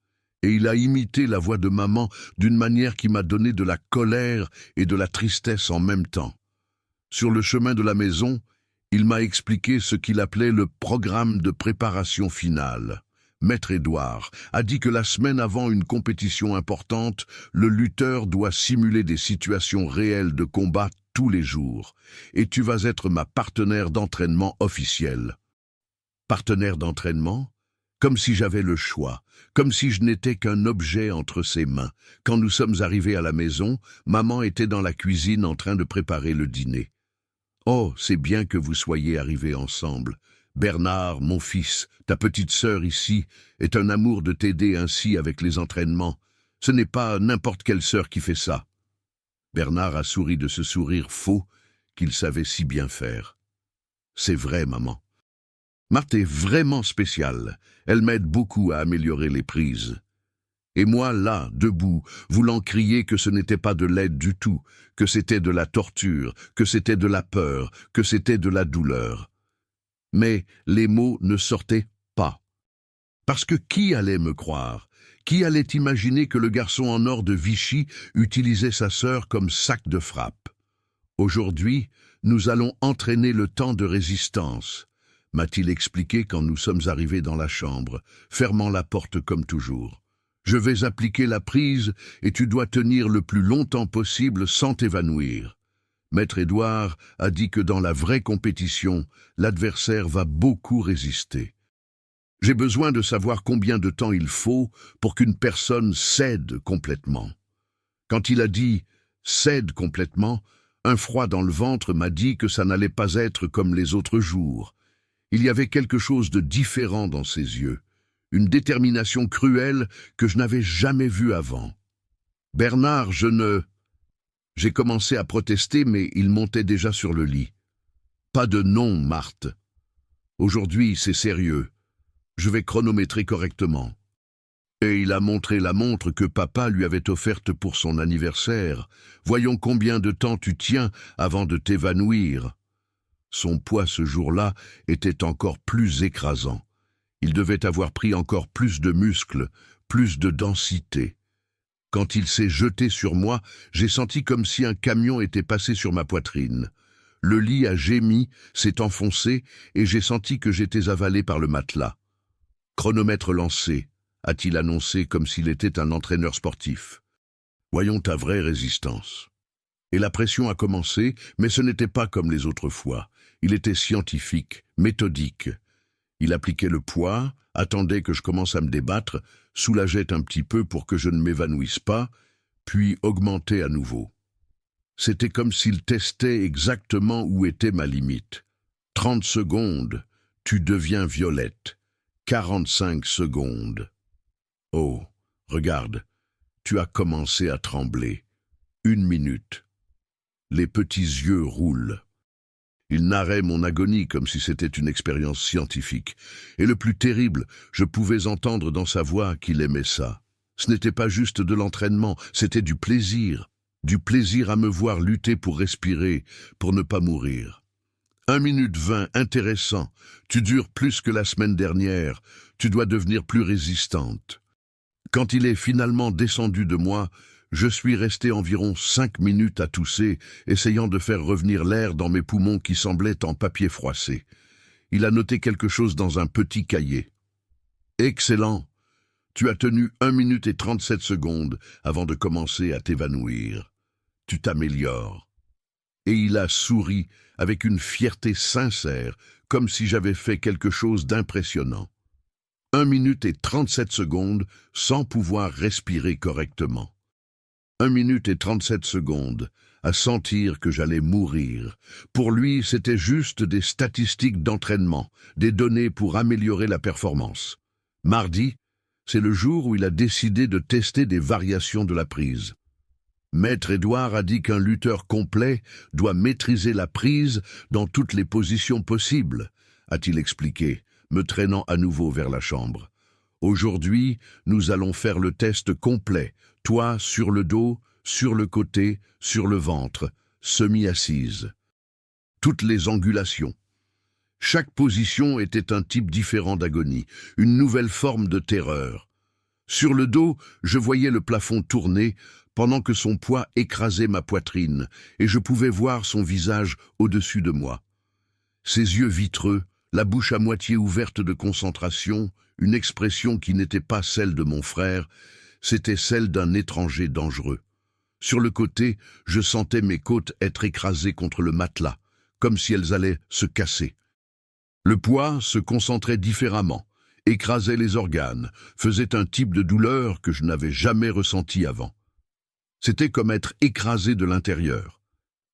Et il a imité la voix de maman d'une manière qui m'a donné de la colère et de la tristesse en même temps. Sur le chemin de la maison, il m'a expliqué ce qu'il appelait le programme de préparation finale. Maître Édouard a dit que la semaine avant une compétition importante, le lutteur doit simuler des situations réelles de combat tous les jours. Et tu vas être ma partenaire d'entraînement officielle. Partenaire d'entraînement ? Comme si j'avais le choix, comme si je n'étais qu'un objet entre ses mains. Quand nous sommes arrivés à la maison, maman était dans la cuisine en train de préparer le dîner. « Oh, c'est bien que vous soyez arrivés ensemble. Bernard, mon fils, ta petite sœur ici, est un amour de t'aider ainsi avec les entraînements. Ce n'est pas n'importe quelle sœur qui fait ça. » Bernard a souri de ce sourire faux qu'il savait si bien faire. « C'est vrai, maman. Marthe est vraiment spéciale. Elle m'aide beaucoup à améliorer les prises. » Et moi, là, debout, voulant crier que ce n'était pas de l'aide du tout, que c'était de la torture, que c'était de la peur, que c'était de la douleur. Mais les mots ne sortaient pas. Parce que qui allait me croire? Qui allait imaginer que le garçon en or de Vichy utilisait sa sœur comme sac de frappe? Aujourd'hui, nous allons entraîner le temps de résistance, m'a-t-il expliqué quand nous sommes arrivés dans la chambre, fermant la porte comme toujours. Je vais appliquer la prise et tu dois tenir le plus longtemps possible sans t'évanouir. Maître Édouard a dit que dans la vraie compétition, l'adversaire va beaucoup résister. J'ai besoin de savoir combien de temps il faut pour qu'une personne cède complètement. Quand il a dit « cède complètement », un froid dans le ventre m'a dit que ça n'allait pas être comme les autres jours. Il y avait quelque chose de différent dans ses yeux. Une détermination cruelle que je n'avais jamais vue avant. « Bernard, je ne... » J'ai commencé à protester, mais il montait déjà sur le lit. « Pas de non, Marthe. Aujourd'hui, c'est sérieux. Je vais chronométrer correctement. » Et il a montré la montre que papa lui avait offerte pour son anniversaire. « Voyons combien de temps tu tiens avant de t'évanouir. » Son poids ce jour-là était encore plus écrasant. Il devait avoir pris encore plus de muscles, plus de densité. Quand il s'est jeté sur moi, j'ai senti comme si un camion était passé sur ma poitrine. Le lit a gémi, s'est enfoncé, et j'ai senti que j'étais avalé par le matelas. Chronomètre lancé, a-t-il annoncé comme s'il était un entraîneur sportif. Voyons ta vraie résistance. Et la pression a commencé, mais ce n'était pas comme les autres fois. Il était scientifique, méthodique. Il appliquait le poids, attendait que je commence à me débattre, soulageait un petit peu pour que je ne m'évanouisse pas, puis augmentait à nouveau. C'était comme s'il testait exactement où était ma limite. 30 secondes, tu deviens violette. 45 secondes. Oh, regarde, tu as commencé à trembler. 1 minute. Les petits yeux roulent. Il narrait mon agonie comme si c'était une expérience scientifique. Et le plus terrible, je pouvais entendre dans sa voix qu'il aimait ça. Ce n'était pas juste de l'entraînement, c'était du plaisir. Du plaisir à me voir lutter pour respirer, pour ne pas mourir. 1 minute 20, intéressant. Tu dures plus que la semaine dernière. Tu dois devenir plus résistante. Quand il est finalement descendu de moi, je suis resté environ 5 minutes à tousser, essayant de faire revenir l'air dans mes poumons qui semblaient en papier froissé. Il a noté quelque chose dans un petit cahier. Excellent. Tu as tenu 1 minute et 37 secondes avant de commencer à t'évanouir. Tu t'améliores. Et il a souri avec une fierté sincère, comme si j'avais fait quelque chose d'impressionnant. 1 minute et 37 secondes sans pouvoir respirer correctement. 1 minute et 37 secondes à sentir que j'allais mourir. Pour lui, c'était juste des statistiques d'entraînement, des données pour améliorer la performance. Mardi, c'est le jour où il a décidé de tester des variations de la prise. Maître Édouard a dit qu'un lutteur complet doit maîtriser la prise dans toutes les positions possibles, a-t-il expliqué, me traînant à nouveau vers la chambre. Aujourd'hui, nous allons faire le test complet, toi sur le dos, sur le côté, sur le ventre, semi-assise. Toutes les angulations. Chaque position était un type différent d'agonie, une nouvelle forme de terreur. Sur le dos, je voyais le plafond tourner pendant que son poids écrasait ma poitrine et je pouvais voir son visage au-dessus de moi. Ses yeux vitreux, la bouche à moitié ouverte de concentration, une expression qui n'était pas celle de mon frère, c'était celle d'un étranger dangereux. Sur le côté, je sentais mes côtes être écrasées contre le matelas, comme si elles allaient se casser. Le poids se concentrait différemment, écrasait les organes, faisait un type de douleur que je n'avais jamais ressenti avant. C'était comme être écrasé de l'intérieur.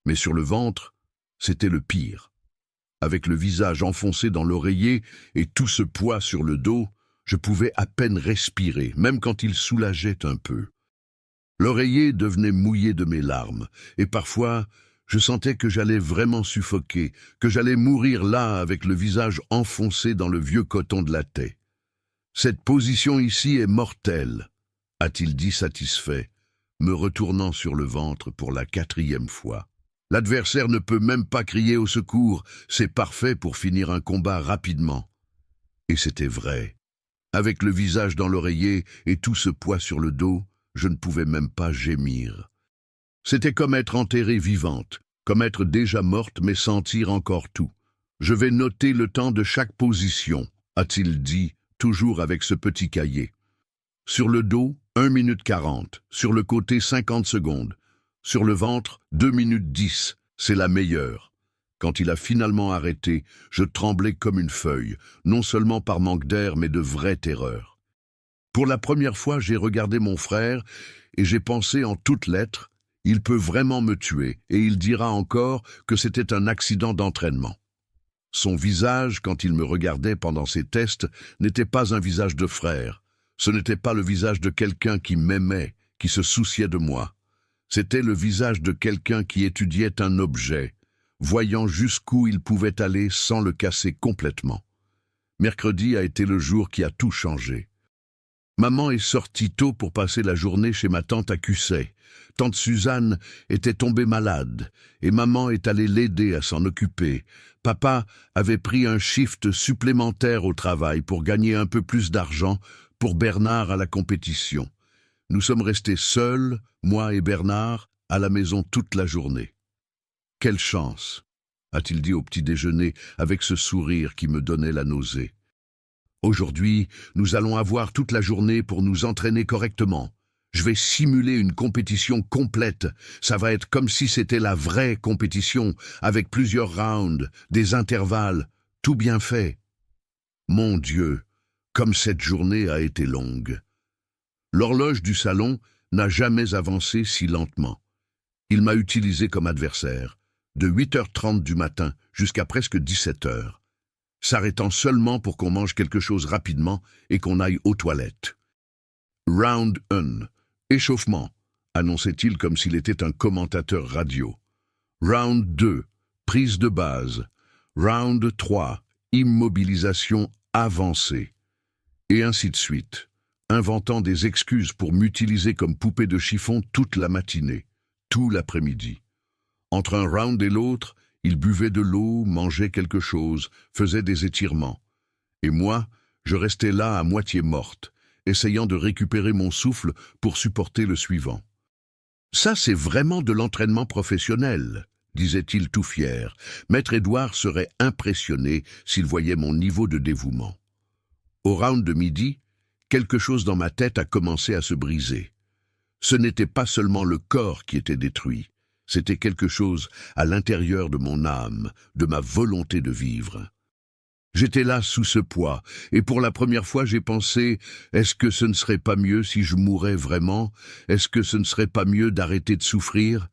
Mais sur le ventre, c'était le pire. Avec le visage enfoncé dans l'oreiller et tout ce poids sur le dos, je pouvais à peine respirer, même quand il soulageait un peu. L'oreiller devenait mouillé de mes larmes, et parfois, je sentais que j'allais vraiment suffoquer, que j'allais mourir là avec le visage enfoncé dans le vieux coton de la taie. Cette position ici est mortelle, a-t-il dit satisfait, me retournant sur le ventre pour la 4e fois. L'adversaire ne peut même pas crier au secours, c'est parfait pour finir un combat rapidement. Et c'était vrai. Avec le visage dans l'oreiller et tout ce poids sur le dos, je ne pouvais même pas gémir. C'était comme être enterrée vivante, comme être déjà morte mais sentir encore tout. Je vais noter le temps de chaque position, a-t-il dit, toujours avec ce petit cahier. Sur le dos, 1 minute 40, sur le côté 50 secondes, sur le ventre 2 minutes 10, c'est la meilleure. Quand il a finalement arrêté, je tremblais comme une feuille, non seulement par manque d'air mais de vraie terreur. Pour la première fois, j'ai regardé mon frère et j'ai pensé en toutes lettres, il peut vraiment me tuer et il dira encore que c'était un accident d'entraînement. Son visage, quand il me regardait pendant ses tests, n'était pas un visage de frère. Ce n'était pas le visage de quelqu'un qui m'aimait, qui se souciait de moi. C'était le visage de quelqu'un qui étudiait un objet, voyant jusqu'où il pouvait aller sans le casser complètement. Mercredi a été le jour qui a tout changé. Maman est sortie tôt pour passer la journée chez ma tante à Cusset. Tante Suzanne était tombée malade et maman est allée l'aider à s'en occuper. Papa avait pris un shift supplémentaire au travail pour gagner un peu plus d'argent pour Bernard à la compétition. Nous sommes restés seuls, moi et Bernard, à la maison toute la journée. Quelle chance, a-t-il dit au petit déjeuner avec ce sourire qui me donnait la nausée. Aujourd'hui, nous allons avoir toute la journée pour nous entraîner correctement. Je vais simuler une compétition complète. Ça va être comme si c'était la vraie compétition, avec plusieurs rounds, des intervalles, tout bien fait. Mon Dieu, comme cette journée a été longue. L'horloge du salon n'a jamais avancé si lentement. Il m'a utilisé comme adversaire, de 8h30 du matin jusqu'à presque 17h, s'arrêtant seulement pour qu'on mange quelque chose rapidement et qu'on aille aux toilettes. Round 1. Échauffement, annonçait-il comme s'il était un commentateur radio. Round 2. Prise de base. Round 3. Immobilisation avancée. Et ainsi de suite, inventant des excuses pour m'utiliser comme poupée de chiffon toute la matinée, tout l'après-midi. Entre un round et l'autre, il buvait de l'eau, mangeait quelque chose, faisait des étirements. Et moi, je restais là à moitié morte, essayant de récupérer mon souffle pour supporter le suivant. « Ça, c'est vraiment de l'entraînement professionnel », disait-il tout fier. Maître Édouard serait impressionné s'il voyait mon niveau de dévouement. Au round de midi, quelque chose dans ma tête a commencé à se briser. Ce n'était pas seulement le corps qui était détruit, c'était quelque chose à l'intérieur de mon âme, de ma volonté de vivre. J'étais là sous ce poids, et pour la première fois j'ai pensé, est-ce que ce ne serait pas mieux si je mourais vraiment? Est-ce que ce ne serait pas mieux d'arrêter de souffrir?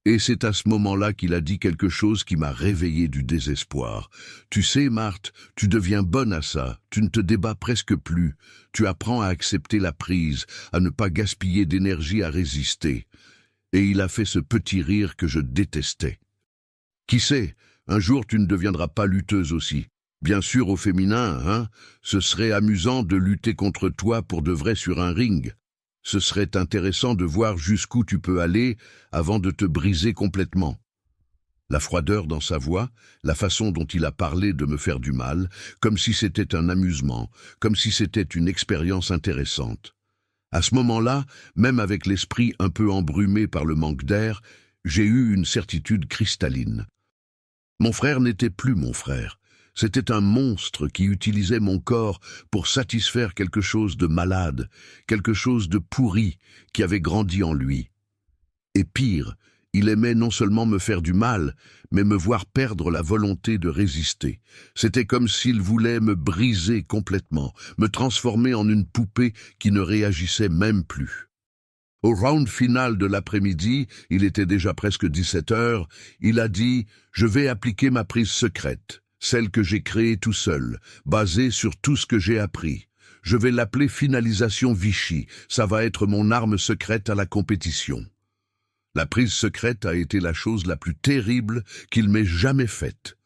Et c'est à ce moment-là qu'il a dit quelque chose qui m'a réveillé du désespoir. « Tu sais, Marthe, tu deviens bonne à ça, tu ne te débats presque plus, tu apprends à accepter la prise, à ne pas gaspiller d'énergie à résister. » Et il a fait ce petit rire que je détestais. « Qui sait, un jour tu ne deviendras pas lutteuse aussi. Bien sûr au féminin, hein, ce serait amusant de lutter contre toi pour de vrai sur un ring. Ce serait intéressant de voir jusqu'où tu peux aller avant de te briser complètement. » La froideur dans sa voix, la façon dont il a parlé de me faire du mal, comme si c'était un amusement, comme si c'était une expérience intéressante. À ce moment-là, même avec l'esprit un peu embrumé par le manque d'air, j'ai eu une certitude cristalline. Mon frère n'était plus mon frère. C'était un monstre qui utilisait mon corps pour satisfaire quelque chose de malade, quelque chose de pourri qui avait grandi en lui. Et pire, il aimait non seulement me faire du mal, mais me voir perdre la volonté de résister. C'était comme s'il voulait me briser complètement, me transformer en une poupée qui ne réagissait même plus. Au round final de l'après-midi, il était déjà presque 17h, il a dit « Je vais appliquer ma prise secrète. Celle que j'ai créée tout seul, basée sur tout ce que j'ai appris. Je vais l'appeler finalisation Vichy, ça va être mon arme secrète à la compétition. » La prise secrète a été la chose la plus terrible qu'il m'ait jamais faite.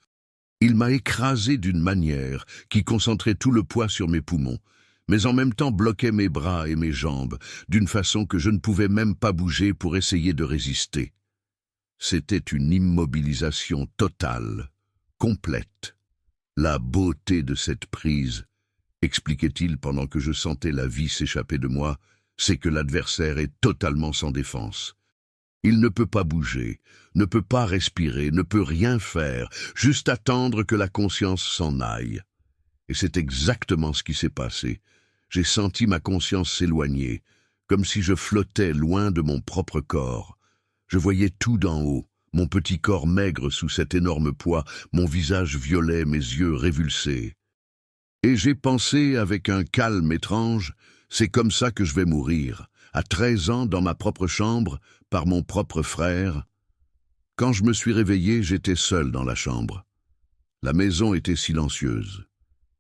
Il m'a écrasé d'une manière qui concentrait tout le poids sur mes poumons, mais en même temps bloquait mes bras et mes jambes, d'une façon que je ne pouvais même pas bouger pour essayer de résister. C'était une immobilisation totale. Complète. La beauté de cette prise, expliquait-il pendant que je sentais la vie s'échapper de moi, c'est que l'adversaire est totalement sans défense. Il ne peut pas bouger, ne peut pas respirer, ne peut rien faire, juste attendre que la conscience s'en aille. Et c'est exactement ce qui s'est passé. J'ai senti ma conscience s'éloigner, comme si je flottais loin de mon propre corps. Je voyais tout d'en haut. Mon petit corps maigre sous cet énorme poids, mon visage violet, mes yeux révulsés. Et j'ai pensé avec un calme étrange, c'est comme ça que je vais mourir, à 13 ans dans ma propre chambre, par mon propre frère. Quand je me suis réveillé, j'étais seul dans la chambre. La maison était silencieuse.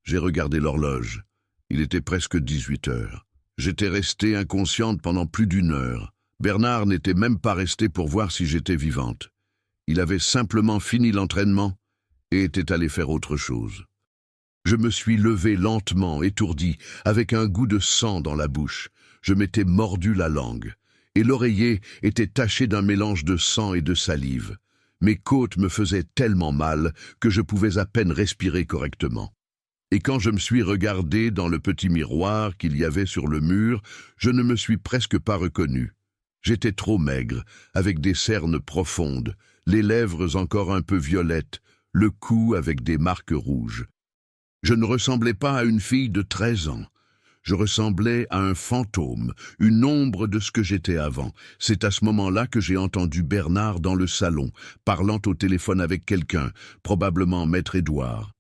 J'ai regardé l'horloge. Il était presque 18h. J'étais restée inconsciente pendant plus d'1 heure. Bernard n'était même pas resté pour voir si j'étais vivante. Il avait simplement fini l'entraînement et était allé faire autre chose. Je me suis levé lentement, étourdi, avec un goût de sang dans la bouche. Je m'étais mordu la langue, et l'oreiller était taché d'un mélange de sang et de salive. Mes côtes me faisaient tellement mal que je pouvais à peine respirer correctement. Et quand je me suis regardé dans le petit miroir qu'il y avait sur le mur, je ne me suis presque pas reconnu. J'étais trop maigre, avec des cernes profondes, les lèvres encore un peu violettes, le cou avec des marques rouges. Je ne ressemblais pas à une fille de 13 ans. Je ressemblais à un fantôme, une ombre de ce que j'étais avant. C'est à ce moment-là que j'ai entendu Bernard dans le salon, parlant au téléphone avec quelqu'un, probablement Maître Édouard.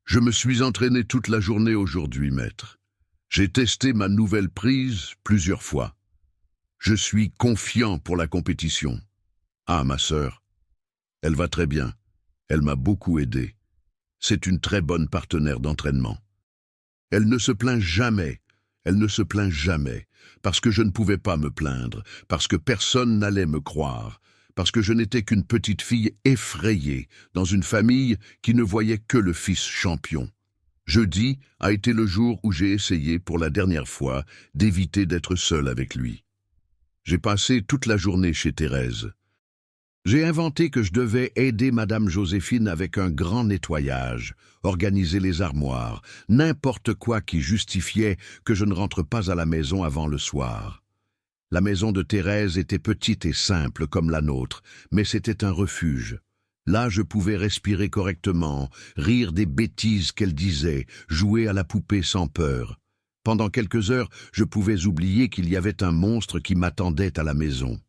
Je me suis entraîné toute la journée aujourd'hui, maître. J'ai testé ma nouvelle prise plusieurs fois. Je suis confiant pour la compétition. Ah, ma sœur, elle va très bien. Elle m'a beaucoup aidé. C'est une très bonne partenaire d'entraînement. Elle ne se plaint jamais, parce que je ne pouvais pas me plaindre, parce que personne n'allait me croire, parce que je n'étais qu'une petite fille effrayée dans une famille qui ne voyait que le fils champion. Jeudi a été le jour où j'ai essayé pour la dernière fois d'éviter d'être seul avec lui. J'ai passé toute la journée chez Thérèse. J'ai inventé que je devais aider Madame Joséphine avec un grand nettoyage, organiser les armoires, n'importe quoi qui justifiait que je ne rentre pas à la maison avant le soir. La maison de Thérèse était petite et simple comme la nôtre, mais c'était un refuge. Là, je pouvais respirer correctement, rire des bêtises qu'elle disait, jouer à la poupée sans peur. Pendant quelques heures, je pouvais oublier qu'il y avait un monstre qui m'attendait à la maison.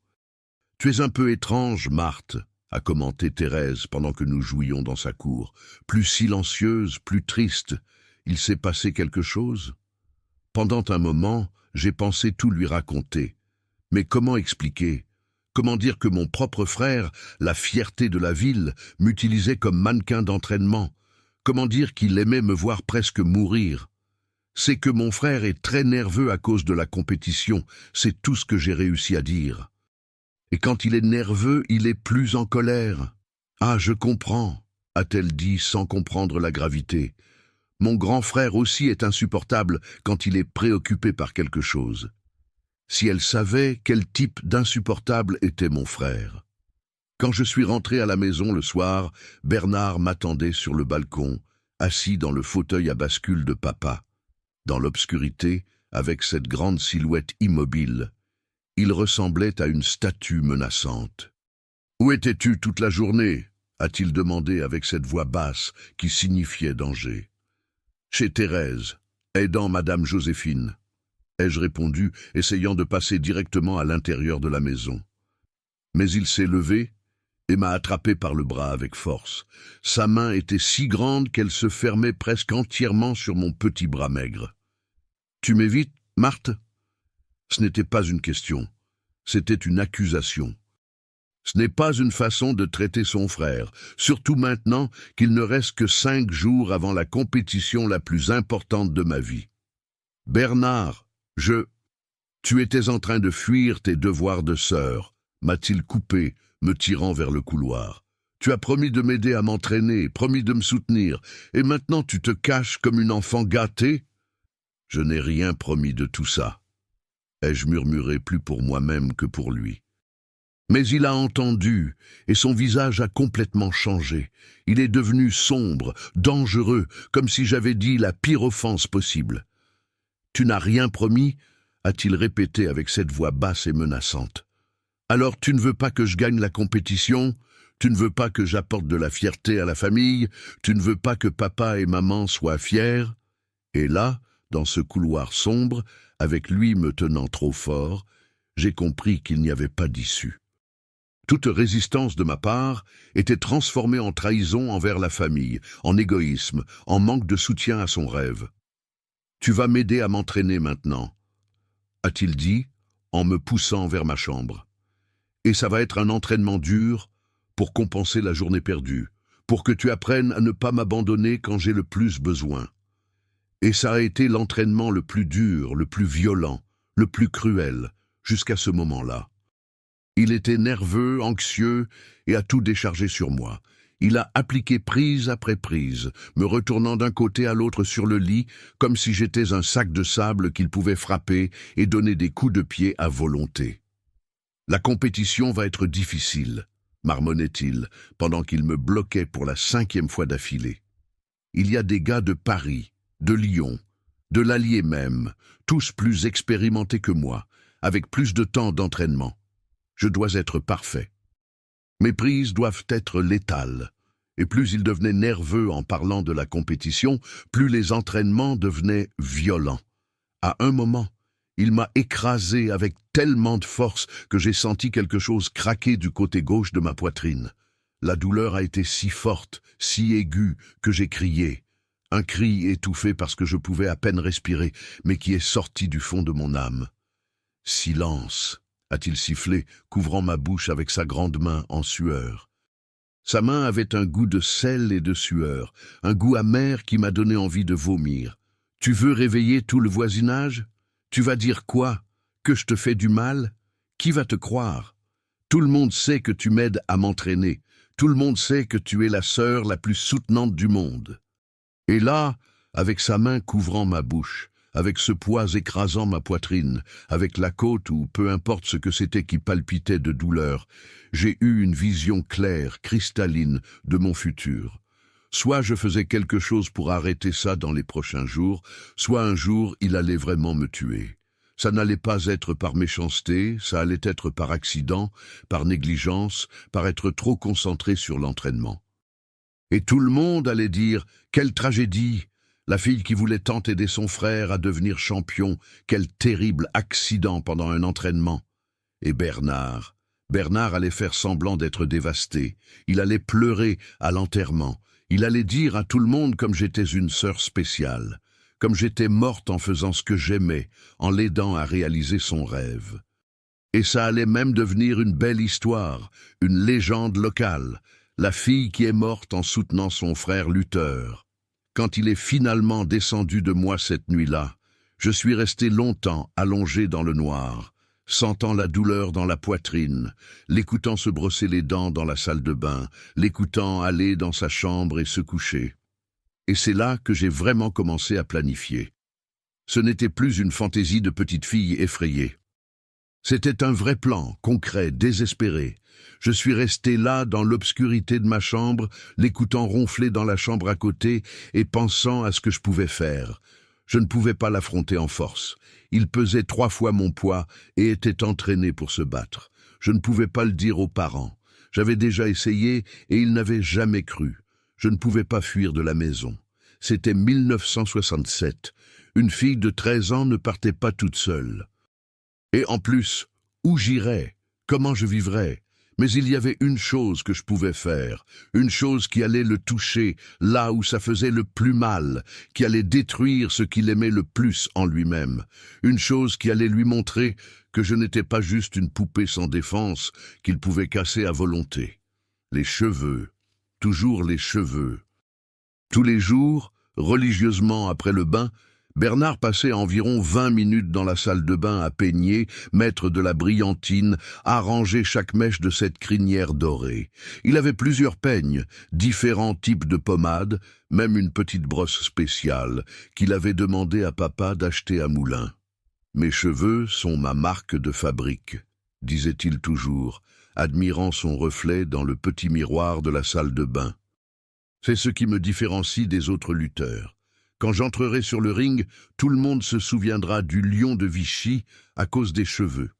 « Tu es un peu étrange, Marthe », a commenté Thérèse pendant que nous jouions dans sa cour. « Plus silencieuse, plus triste. Il s'est passé quelque chose ?» Pendant un moment, j'ai pensé tout lui raconter. Mais comment expliquer? Comment dire que mon propre frère, la fierté de la ville, m'utilisait comme mannequin d'entraînement? Comment dire qu'il aimait me voir presque mourir? C'est que mon frère est très nerveux à cause de la compétition, c'est tout ce que j'ai réussi à dire. Et quand il est nerveux, il est plus en colère. « Ah, je comprends », a-t-elle dit sans comprendre la gravité. « Mon grand frère aussi est insupportable quand il est préoccupé par quelque chose. » Si elle savait quel type d'insupportable était mon frère. Quand je suis rentré à la maison le soir, Bernard m'attendait sur le balcon, assis dans le fauteuil à bascule de papa. Dans l'obscurité, avec cette grande silhouette immobile, il ressemblait à une statue menaçante. « Où étais-tu toute la journée ?» a-t-il demandé avec cette voix basse qui signifiait danger. « Chez Thérèse, aidant Madame Joséphine. » ai-je répondu, essayant de passer directement à l'intérieur de la maison. Mais il s'est levé et m'a attrapé par le bras avec force. Sa main était si grande qu'elle se fermait presque entièrement sur mon petit bras maigre. « Tu m'évites, Marthe ?» Ce n'était pas une question, c'était une accusation. Ce n'est pas une façon de traiter son frère, surtout maintenant qu'il ne reste que 5 jours avant la compétition la plus importante de ma vie. « Bernard, tu étais en train de fuir tes devoirs de sœur, m'a-t-il coupé, me tirant vers le couloir. Tu as promis de m'aider à m'entraîner, promis de me soutenir, et maintenant tu te caches comme une enfant gâtée? Je n'ai rien promis de tout ça. Ai-je murmuré plus pour moi-même que pour lui. Mais il a entendu, et son visage a complètement changé. Il est devenu sombre, dangereux, comme si j'avais dit la pire offense possible. « Tu n'as rien promis ?» a-t-il répété avec cette voix basse et menaçante. « Alors tu ne veux pas que je gagne la compétition? Tu ne veux pas que j'apporte de la fierté à la famille? Tu ne veux pas que papa et maman soient fiers ?» Et là, dans ce couloir sombre, avec lui me tenant trop fort, j'ai compris qu'il n'y avait pas d'issue. Toute résistance de ma part était transformée en trahison envers la famille, en égoïsme, en manque de soutien à son rêve. « Tu vas m'aider à m'entraîner maintenant », a-t-il dit, en me poussant vers ma chambre. « Et ça va être un entraînement dur pour compenser la journée perdue, pour que tu apprennes à ne pas m'abandonner quand j'ai le plus besoin. » Et ça a été l'entraînement le plus dur, le plus violent, le plus cruel, jusqu'à ce moment-là. Il était nerveux, anxieux, et a tout déchargé sur moi. Il a appliqué prise après prise, me retournant d'un côté à l'autre sur le lit, comme si j'étais un sac de sable qu'il pouvait frapper et donner des coups de pied à volonté. « La compétition va être difficile », marmonnait-il, pendant qu'il me bloquait pour la 5e fois d'affilée. « Il y a des gars de Paris, de Lyon, de l'Allier même, tous plus expérimentés que moi, avec plus de temps d'entraînement. Je dois être parfait. Mes prises doivent être létales. Et plus il devenait nerveux en parlant de la compétition, plus les entraînements devenaient violents. À un moment, il m'a écrasé avec tellement de force que j'ai senti quelque chose craquer du côté gauche de ma poitrine. La douleur a été si forte, si aiguë, que j'ai crié. Un cri étouffé parce que je pouvais à peine respirer, mais qui est sorti du fond de mon âme. « Silence !» a-t-il sifflé, couvrant ma bouche avec sa grande main en sueur. Sa main avait un goût de sel et de sueur, un goût amer qui m'a donné envie de vomir. « Tu veux réveiller tout le voisinage ? Tu vas dire quoi? Que je te fais du mal? Qui va te croire? Tout le monde sait que tu m'aides à m'entraîner. Tout le monde sait que tu es la sœur la plus soutenante du monde. » Et là, avec sa main couvrant ma bouche, avec ce poids écrasant ma poitrine, avec la côte ou peu importe ce que c'était qui palpitait de douleur, j'ai eu une vision claire, cristalline de mon futur. Soit je faisais quelque chose pour arrêter ça dans les prochains jours, soit un jour il allait vraiment me tuer. Ça n'allait pas être par méchanceté, ça allait être par accident, par négligence, par être trop concentré sur l'entraînement. Et tout le monde allait dire « Quelle tragédie ! La fille qui voulait tant aider son frère à devenir champion, quel terrible accident pendant un entraînement !» Et Bernard allait faire semblant d'être dévasté. Il allait pleurer à l'enterrement. Il allait dire à tout le monde comme j'étais une sœur spéciale, comme j'étais morte en faisant ce que j'aimais, en l'aidant à réaliser son rêve. Et ça allait même devenir une belle histoire, une légende locale, la fille qui est morte en soutenant son frère lutteur. Quand il est finalement descendu de moi cette nuit-là, je suis resté longtemps allongé dans le noir, sentant la douleur dans la poitrine, l'écoutant se brosser les dents dans la salle de bain, l'écoutant aller dans sa chambre et se coucher. Et c'est là que j'ai vraiment commencé à planifier. Ce n'était plus une fantaisie de petite fille effrayée. C'était un vrai plan, concret, désespéré. Je suis resté là, dans l'obscurité de ma chambre, l'écoutant ronfler dans la chambre à côté et pensant à ce que je pouvais faire. Je ne pouvais pas l'affronter en force. Il pesait 3 fois mon poids et était entraîné pour se battre. Je ne pouvais pas le dire aux parents. J'avais déjà essayé et ils n'avaient jamais cru. Je ne pouvais pas fuir de la maison. C'était 1967. Une fille de 13 ans ne partait pas toute seule. Et en plus, où j'irais? Comment je vivrais? Mais il y avait une chose que je pouvais faire, une chose qui allait le toucher là où ça faisait le plus mal, qui allait détruire ce qu'il aimait le plus en lui-même, une chose qui allait lui montrer que je n'étais pas juste une poupée sans défense qu'il pouvait casser à volonté. Les cheveux, toujours les cheveux. Tous les jours, religieusement après le bain, Bernard passait environ 20 minutes dans la salle de bain à peigner, mettre de la brillantine, arranger chaque mèche de cette crinière dorée. Il avait plusieurs peignes, différents types de pommades, même une petite brosse spéciale qu'il avait demandé à papa d'acheter à Moulins. « Mes cheveux sont ma marque de fabrique », disait-il toujours, admirant son reflet dans le petit miroir de la salle de bain. « C'est ce qui me différencie des autres lutteurs. Quand j'entrerai sur le ring, tout le monde se souviendra du lion de Vichy à cause des cheveux. »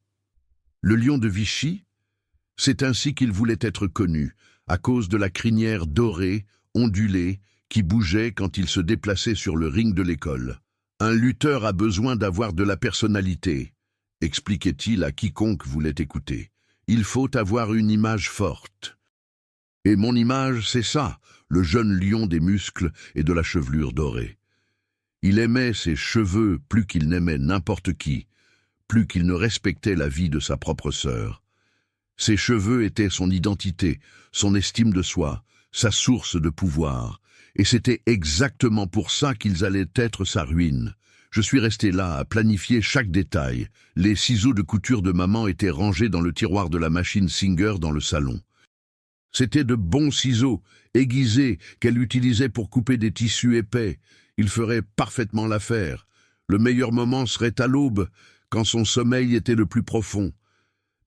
Le lion de Vichy, c'est ainsi qu'il voulait être connu, à cause de la crinière dorée, ondulée, qui bougeait quand il se déplaçait sur le ring de l'école. « Un lutteur a besoin d'avoir de la personnalité », expliquait-il à quiconque voulait écouter. « Il faut avoir une image forte. » Et mon image, c'est ça, le jeune lion des muscles et de la chevelure dorée. Il aimait ses cheveux plus qu'il n'aimait n'importe qui, plus qu'il ne respectait la vie de sa propre sœur. Ses cheveux étaient son identité, son estime de soi, sa source de pouvoir, et c'était exactement pour ça qu'ils allaient être sa ruine. Je suis resté là à planifier chaque détail. Les ciseaux de couture de maman étaient rangés dans le tiroir de la machine Singer dans le salon. C'étaient de bons ciseaux, aiguisés, qu'elle utilisait pour couper des tissus épais. Il ferait parfaitement l'affaire. Le meilleur moment serait à l'aube, quand son sommeil était le plus profond.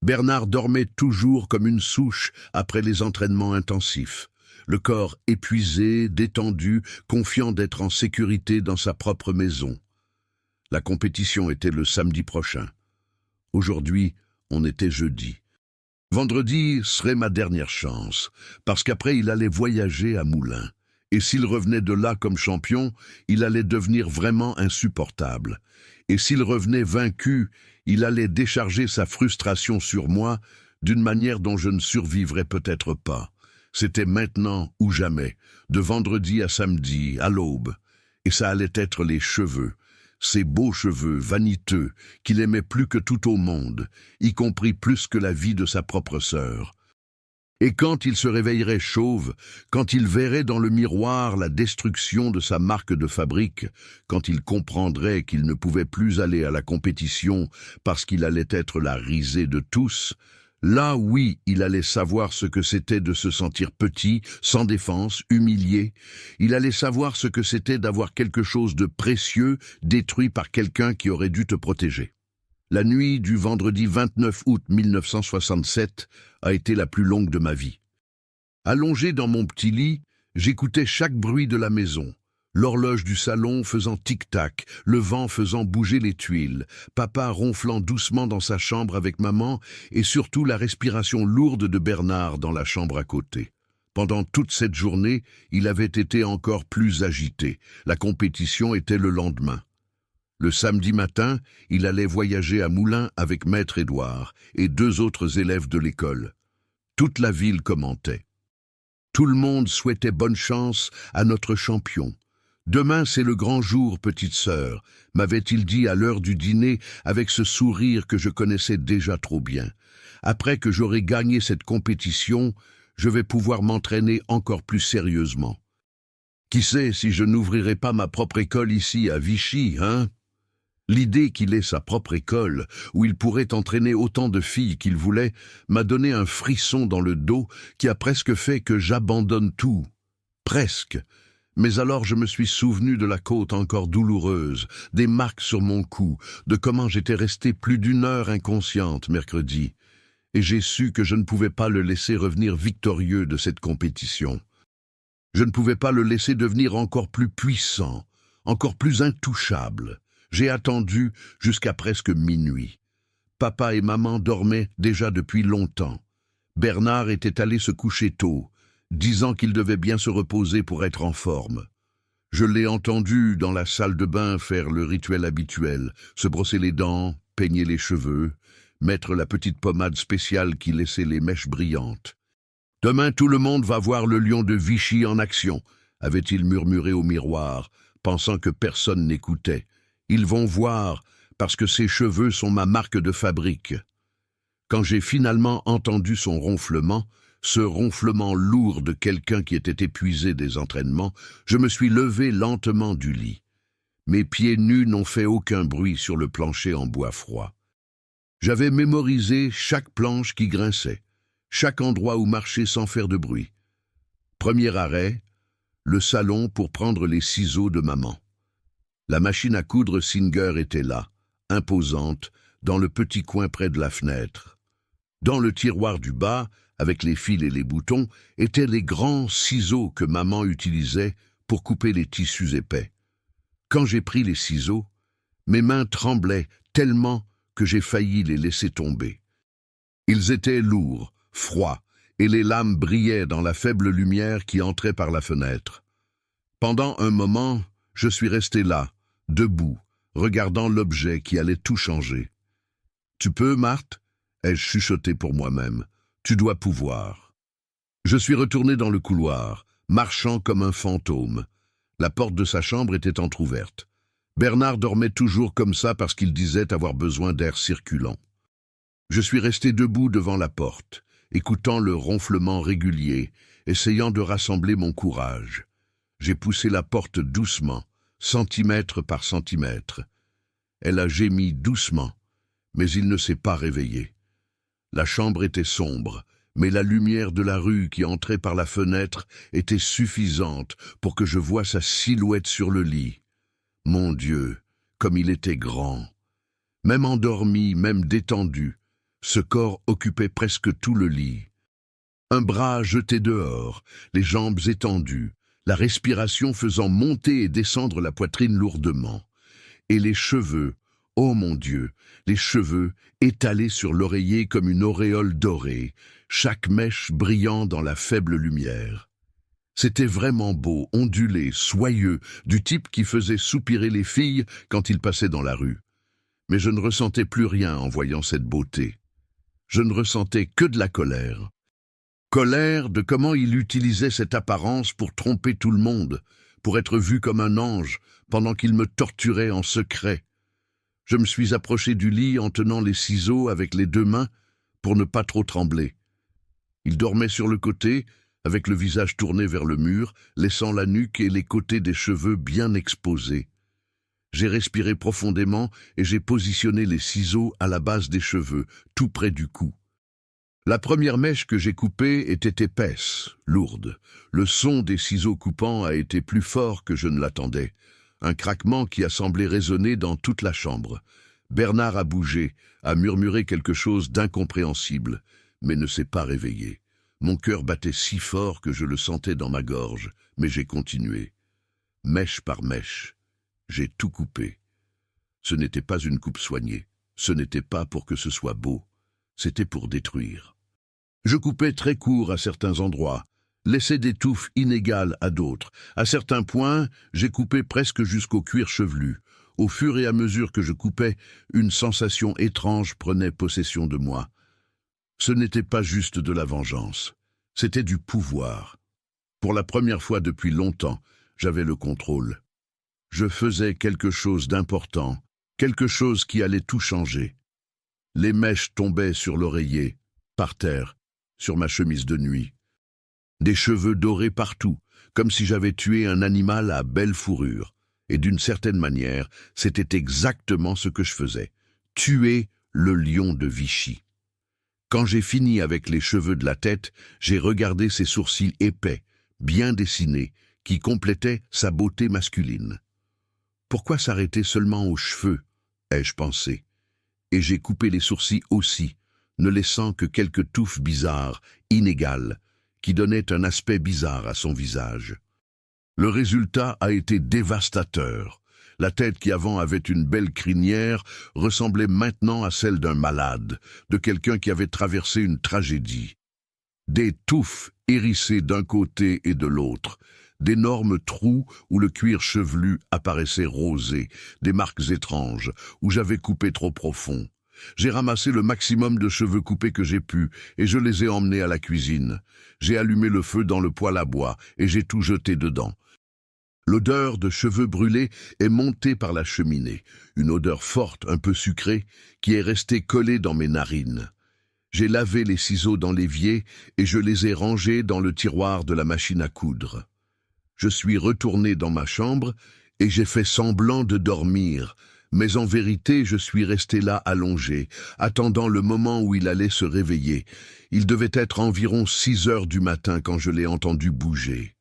Bernard dormait toujours comme une souche après les entraînements intensifs. Le corps épuisé, détendu, confiant d'être en sécurité dans sa propre maison. La compétition était le samedi prochain. Aujourd'hui, on était jeudi. Vendredi serait ma dernière chance, parce qu'après il allait voyager à Moulins. Et s'il revenait de là comme champion, il allait devenir vraiment insupportable. Et s'il revenait vaincu, il allait décharger sa frustration sur moi d'une manière dont je ne survivrais peut-être pas. C'était maintenant ou jamais, de vendredi à samedi, à l'aube. Et ça allait être les cheveux, ces beaux cheveux vaniteux qu'il aimait plus que tout au monde, y compris plus que la vie de sa propre sœur. Et quand il se réveillerait chauve, quand il verrait dans le miroir la destruction de sa marque de fabrique, quand il comprendrait qu'il ne pouvait plus aller à la compétition parce qu'il allait être la risée de tous, là oui, il allait savoir ce que c'était de se sentir petit, sans défense, humilié. Il allait savoir ce que c'était d'avoir quelque chose de précieux détruit par quelqu'un qui aurait dû te protéger. La nuit du vendredi 29 août 1967 a été la plus longue de ma vie. Allongé dans mon petit lit, j'écoutais chaque bruit de la maison. L'horloge du salon faisant tic-tac, le vent faisant bouger les tuiles, papa ronflant doucement dans sa chambre avec maman et surtout la respiration lourde de Bernard dans la chambre à côté. Pendant toute cette journée, il avait été encore plus agité. La compétition était le lendemain. Le samedi matin, il allait voyager à Moulins avec Maître Édouard et 2 autres élèves de l'école. Toute la ville commentait. Tout le monde souhaitait bonne chance à notre champion. Demain, c'est le grand jour, petite sœur, m'avait-il dit à l'heure du dîner avec ce sourire que je connaissais déjà trop bien. Après que j'aurai gagné cette compétition, je vais pouvoir m'entraîner encore plus sérieusement. Qui sait si je n'ouvrirai pas ma propre école ici à Vichy, hein? L'idée qu'il ait sa propre école, où il pourrait entraîner autant de filles qu'il voulait, m'a donné un frisson dans le dos qui a presque fait que j'abandonne tout. Presque. Mais alors je me suis souvenu de la côte encore douloureuse, des marques sur mon cou, de comment j'étais restée plus d'1 heure inconsciente mercredi. Et j'ai su que je ne pouvais pas le laisser revenir victorieux de cette compétition. Je ne pouvais pas le laisser devenir encore plus puissant, encore plus intouchable. J'ai attendu jusqu'à presque minuit. Papa et maman dormaient déjà depuis longtemps. Bernard était allé se coucher tôt, disant qu'il devait bien se reposer pour être en forme. Je l'ai entendu dans la salle de bain faire le rituel habituel, se brosser les dents, peigner les cheveux, mettre la petite pommade spéciale qui laissait les mèches brillantes. « Demain, tout le monde va voir le lion de Vichy en action », avait-il murmuré au miroir, pensant que personne n'écoutait. Ils vont voir, parce que ses cheveux sont ma marque de fabrique. Quand j'ai finalement entendu son ronflement, ce ronflement lourd de quelqu'un qui était épuisé des entraînements, je me suis levé lentement du lit. Mes pieds nus n'ont fait aucun bruit sur le plancher en bois froid. J'avais mémorisé chaque planche qui grinçait, chaque endroit où marcher sans faire de bruit. Premier arrêt, le salon pour prendre les ciseaux de maman. La machine à coudre Singer était là, imposante, dans le petit coin près de la fenêtre. Dans le tiroir du bas, avec les fils et les boutons, étaient les grands ciseaux que maman utilisait pour couper les tissus épais. Quand j'ai pris les ciseaux, mes mains tremblaient tellement que j'ai failli les laisser tomber. Ils étaient lourds, froids, et les lames brillaient dans la faible lumière qui entrait par la fenêtre. Pendant un moment, je suis resté là, debout, regardant l'objet qui allait tout changer. « Tu peux, Marthe ?» ai-je chuchoté pour moi-même. « Tu dois pouvoir. » Je suis retourné dans le couloir, marchant comme un fantôme. La porte de sa chambre était entr'ouverte. Bernard dormait toujours comme ça parce qu'il disait avoir besoin d'air circulant. Je suis resté debout devant la porte, écoutant le ronflement régulier, essayant de rassembler mon courage. J'ai poussé la porte doucement, centimètre par centimètre. Elle a gémi doucement, mais il ne s'est pas réveillé. La chambre était sombre, mais la lumière de la rue qui entrait par la fenêtre était suffisante pour que je voie sa silhouette sur le lit. Mon Dieu, comme il était grand! Même endormi, même détendu, ce corps occupait presque tout le lit. Un bras jeté dehors, les jambes étendues, la respiration faisant monter et descendre la poitrine lourdement, et les cheveux, Oh mon Dieu, les cheveux étalés sur l'oreiller comme une auréole dorée, chaque mèche brillant dans la faible lumière. C'était vraiment beau, ondulé, soyeux, du type qui faisait soupirer les filles quand il passait dans la rue. Mais je ne ressentais plus rien en voyant cette beauté. Je ne ressentais que de la colère. Colère de comment il utilisait cette apparence pour tromper tout le monde, pour être vu comme un ange, pendant qu'il me torturait en secret. Je me suis approché du lit en tenant les ciseaux avec les 2 mains pour ne pas trop trembler. Il dormait sur le côté, avec le visage tourné vers le mur, laissant la nuque et les côtés des cheveux bien exposés. J'ai respiré profondément et j'ai positionné les ciseaux à la base des cheveux, tout près du cou. La première mèche que j'ai coupée était épaisse, lourde. Le son des ciseaux coupants a été plus fort que je ne l'attendais. Un craquement qui a semblé résonner dans toute la chambre. Bernard a bougé, a murmuré quelque chose d'incompréhensible, mais ne s'est pas réveillé. Mon cœur battait si fort que je le sentais dans ma gorge, mais j'ai continué. Mèche par mèche, j'ai tout coupé. Ce n'était pas une coupe soignée, ce n'était pas pour que ce soit beau, c'était pour détruire. Je coupais très court à certains endroits, laissais des touffes inégales à d'autres. À certains points, j'ai coupé presque jusqu'au cuir chevelu. Au fur et à mesure que je coupais, une sensation étrange prenait possession de moi. Ce n'était pas juste de la vengeance, c'était du pouvoir. Pour la première fois depuis longtemps, j'avais le contrôle. Je faisais quelque chose d'important, quelque chose qui allait tout changer. Les mèches tombaient sur l'oreiller, par terre, sur ma chemise de nuit. Des cheveux dorés partout, comme si j'avais tué un animal à belle fourrure. Et d'une certaine manière, c'était exactement ce que je faisais. Tuer le lion de Vichy. Quand j'ai fini avec les cheveux de la tête, j'ai regardé ses sourcils épais, bien dessinés, qui complétaient sa beauté masculine. Pourquoi s'arrêter seulement aux cheveux, ai-je pensé. Et j'ai coupé les sourcils aussi, ne laissant que quelques touffes bizarres, inégales, qui donnaient un aspect bizarre à son visage. Le résultat a été dévastateur. La tête qui avant avait une belle crinière ressemblait maintenant à celle d'un malade, de quelqu'un qui avait traversé une tragédie. Des touffes hérissées d'un côté et de l'autre, d'énormes trous où le cuir chevelu apparaissait rosé, des marques étranges, où j'avais coupé trop profond. J'ai ramassé le maximum de cheveux coupés que j'ai pu, et je les ai emmenés à la cuisine. J'ai allumé le feu dans le poêle à bois, et j'ai tout jeté dedans. L'odeur de cheveux brûlés est montée par la cheminée, une odeur forte, un peu sucrée, qui est restée collée dans mes narines. J'ai lavé les ciseaux dans l'évier, et je les ai rangés dans le tiroir de la machine à coudre. Je suis retourné dans ma chambre, et j'ai fait semblant de dormir, mais en vérité, je suis resté là allongé, attendant le moment où il allait se réveiller. Il devait être environ 6 heures du matin quand je l'ai entendu bouger.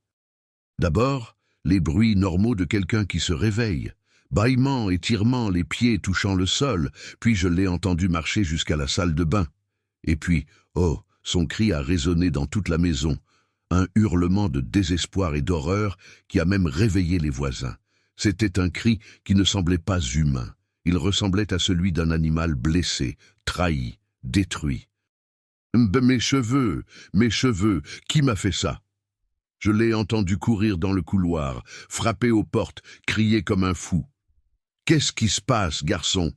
D'abord, les bruits normaux de quelqu'un qui se réveille, bâillements, étirements, les pieds touchant le sol, puis je l'ai entendu marcher jusqu'à la salle de bain. Et puis, oh, son cri a résonné dans toute la maison, un hurlement de désespoir et d'horreur qui a même réveillé les voisins. C'était un cri qui ne semblait pas humain. Il ressemblait à celui d'un animal blessé, trahi, détruit. Mes cheveux, qui m'a fait ça? Je l'ai entendu courir dans le couloir, frapper aux portes, crier comme un fou. « Qu'est-ce qui se passe, garçon ?»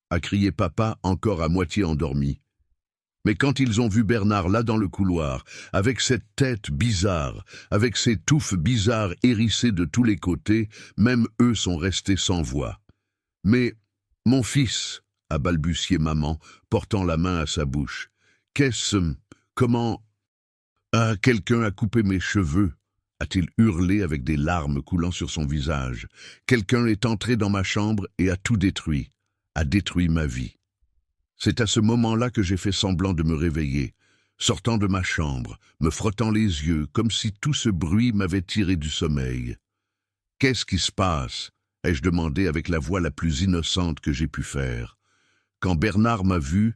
a crié papa, encore à moitié endormi. Mais quand ils ont vu Bernard là dans le couloir, avec cette tête bizarre, avec ces touffes bizarres hérissées de tous les côtés, même eux sont restés sans voix. « Mais, mon fils, » a balbutié maman, portant la main à sa bouche, « qu'est-ce... comment... » « Ah, quelqu'un a coupé mes cheveux !» a-t-il hurlé avec des larmes coulant sur son visage. « Quelqu'un est entré dans ma chambre et a tout détruit, a détruit ma vie. » C'est à ce moment-là que j'ai fait semblant de me réveiller, sortant de ma chambre, me frottant les yeux, comme si tout ce bruit m'avait tiré du sommeil. « Qu'est-ce qui se passe ?» ai-je demandé avec la voix la plus innocente que j'ai pu faire. Quand Bernard m'a vu,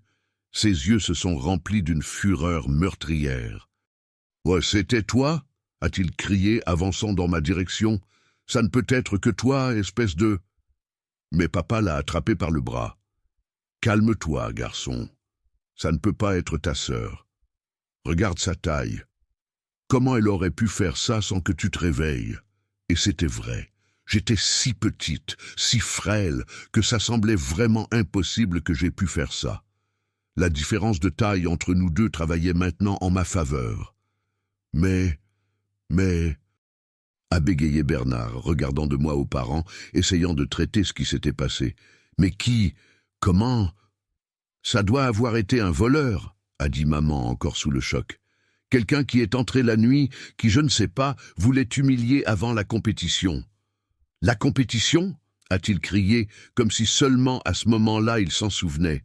ses yeux se sont remplis d'une fureur meurtrière. « Ouais, c'était toi ?» a-t-il crié, avançant dans ma direction. « Ça ne peut être que toi, espèce de... » Mais papa l'a attrapé par le bras. « Calme-toi, garçon. Ça ne peut pas être ta sœur. Regarde sa taille. Comment elle aurait pu faire ça sans que tu te réveilles ?» Et c'était vrai. J'étais si petite, si frêle, que ça semblait vraiment impossible que j'aie pu faire ça. La différence de taille entre nous deux travaillait maintenant en ma faveur. Mais, a bégayé Bernard, regardant de moi aux parents, essayant de traiter ce qui s'était passé. Mais qui? Comment? Ça doit avoir été un voleur, a dit maman encore sous le choc. Quelqu'un qui est entré la nuit, qui, je ne sais pas, voulait humilier avant la compétition. La compétition? A-t-il crié, comme si seulement à ce moment-là il s'en souvenait.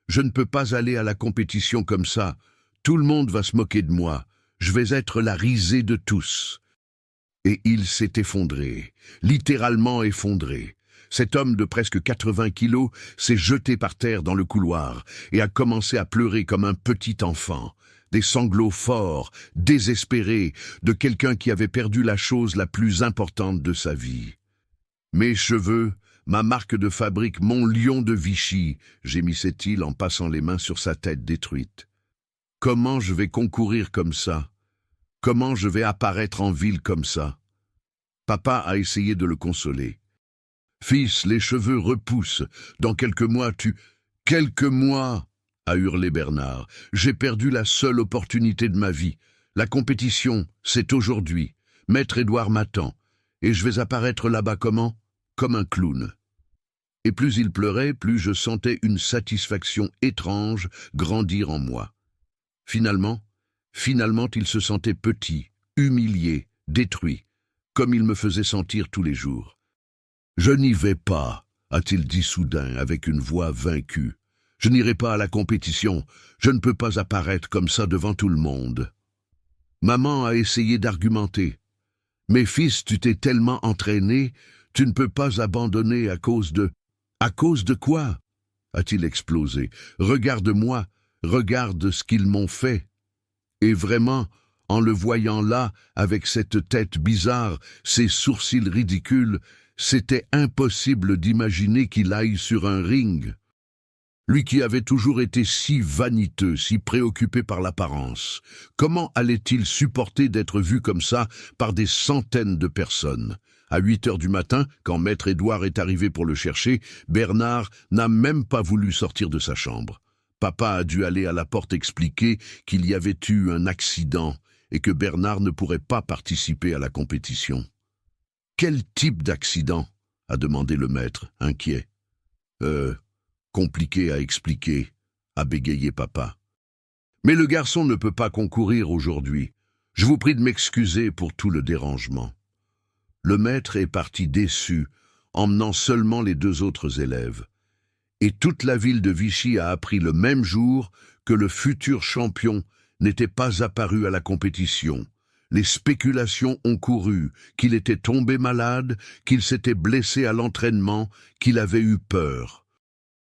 Je ne peux pas aller à la compétition comme ça. Tout le monde va se moquer de moi. Je vais être la risée de tous. Et il s'est effondré, littéralement effondré. Cet homme de presque 80 kilos s'est jeté par terre dans le couloir et a commencé à pleurer comme un petit enfant. Des sanglots forts, désespérés, de quelqu'un qui avait perdu la chose la plus importante de sa vie. Mes cheveux, ma marque de fabrique, mon lion de Vichy, gémissait-il en passant les mains sur sa tête détruite. Comment je vais concourir comme ça? Comment je vais apparaître en ville comme ça? Papa a essayé de le consoler. Fils, les cheveux repoussent. Dans quelques mois, Quelques mois, a hurlé Bernard. J'ai perdu la seule opportunité de ma vie. La compétition, c'est aujourd'hui. Maître Édouard m'attend. Et je vais apparaître là-bas comment? Comme un clown. Et plus il pleurait, plus je sentais une satisfaction étrange grandir en moi. Finalement, il se sentait petit, humilié, détruit, comme il me faisait sentir tous les jours. « Je n'y vais pas », a-t-il dit soudain avec une voix vaincue. « Je n'irai pas à la compétition, je ne peux pas apparaître comme ça devant tout le monde. » Maman a essayé d'argumenter. « Mais fils, tu t'es tellement entraîné, tu ne peux pas abandonner à cause de... » « À cause de quoi ?» a-t-il explosé. « Regarde-moi, regarde ce qu'ils m'ont fait. » Et vraiment, en le voyant là, avec cette tête bizarre, ses sourcils ridicules, c'était impossible d'imaginer qu'il aille sur un ring. Lui qui avait toujours été si vaniteux, si préoccupé par l'apparence, comment allait-il supporter d'être vu comme ça par des centaines de personnes? À 8 heures du matin, quand Maître Édouard est arrivé pour le chercher, Bernard n'a même pas voulu sortir de sa chambre. Papa a dû aller à la porte expliquer qu'il y avait eu un accident et que Bernard ne pourrait pas participer à la compétition. « Quel type d'accident ?» a demandé le maître, inquiet. Compliqué à expliquer », a bégayé papa. « Mais le garçon ne peut pas concourir aujourd'hui. Je vous prie de m'excuser pour tout le dérangement. » Le maître est parti déçu, emmenant seulement les 2 autres élèves. Et toute la ville de Vichy a appris le même jour que le futur champion n'était pas apparu à la compétition. Les spéculations ont couru, qu'il était tombé malade, qu'il s'était blessé à l'entraînement, qu'il avait eu peur.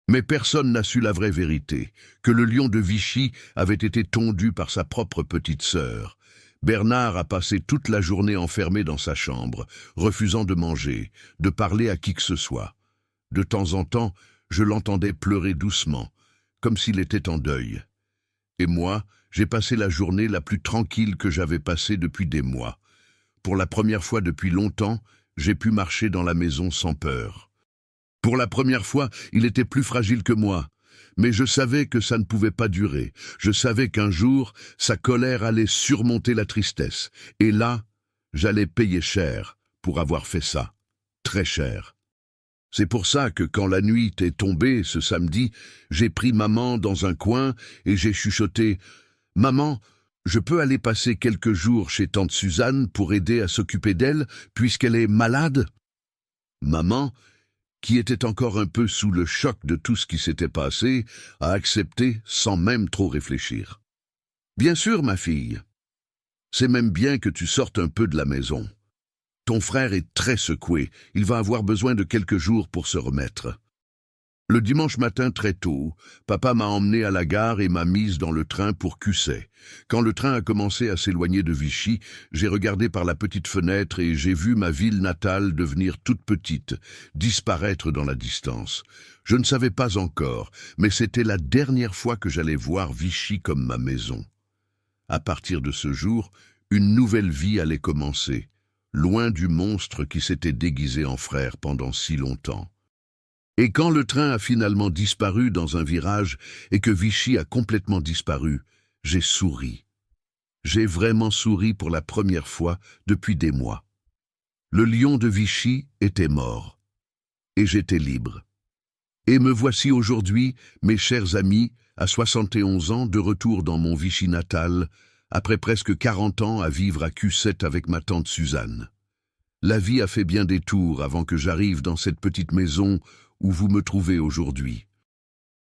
Mais personne n'a su la vraie vérité, que le lion de Vichy avait été tondu par sa propre petite sœur. Bernard a passé toute la journée enfermé dans sa chambre, refusant de manger, de parler à qui que ce soit. De temps en temps, je l'entendais pleurer doucement, comme s'il était en deuil. Et moi, j'ai passé la journée la plus tranquille que j'avais passée depuis des mois. Pour la première fois depuis longtemps, j'ai pu marcher dans la maison sans peur. Pour la première fois, il était plus fragile que moi. Mais je savais que ça ne pouvait pas durer. Je savais qu'un jour, sa colère allait surmonter la tristesse. Et là, j'allais payer cher pour avoir fait ça. Très cher. C'est pour ça que quand la nuit est tombée ce samedi, j'ai pris maman dans un coin et j'ai chuchoté « Maman, je peux aller passer quelques jours chez tante Suzanne pour aider à s'occuper d'elle puisqu'elle est malade ?» Maman, qui était encore un peu sous le choc de tout ce qui s'était passé, a accepté sans même trop réfléchir. « Bien sûr, ma fille. C'est même bien que tu sortes un peu de la maison. Ton frère est très secoué, il va avoir besoin de quelques jours pour se remettre. » Le dimanche matin très tôt, papa m'a emmené à la gare et m'a mise dans le train pour Cusset. Quand le train a commencé à s'éloigner de Vichy, j'ai regardé par la petite fenêtre et j'ai vu ma ville natale devenir toute petite, disparaître dans la distance. Je ne savais pas encore, mais c'était la dernière fois que j'allais voir Vichy comme ma maison. À partir de ce jour, une nouvelle vie allait commencer, loin du monstre qui s'était déguisé en frère pendant si longtemps. Et quand le train a finalement disparu dans un virage et que Vichy a complètement disparu, j'ai souri. J'ai vraiment souri pour la première fois depuis des mois. Le lion de Vichy était mort. Et j'étais libre. Et me voici aujourd'hui, mes chers amis, à 71 ans, de retour dans mon Vichy natal, après presque 40 ans à vivre à Cusset avec ma tante Suzanne. La vie a fait bien des tours avant que j'arrive dans cette petite maison où vous me trouvez aujourd'hui.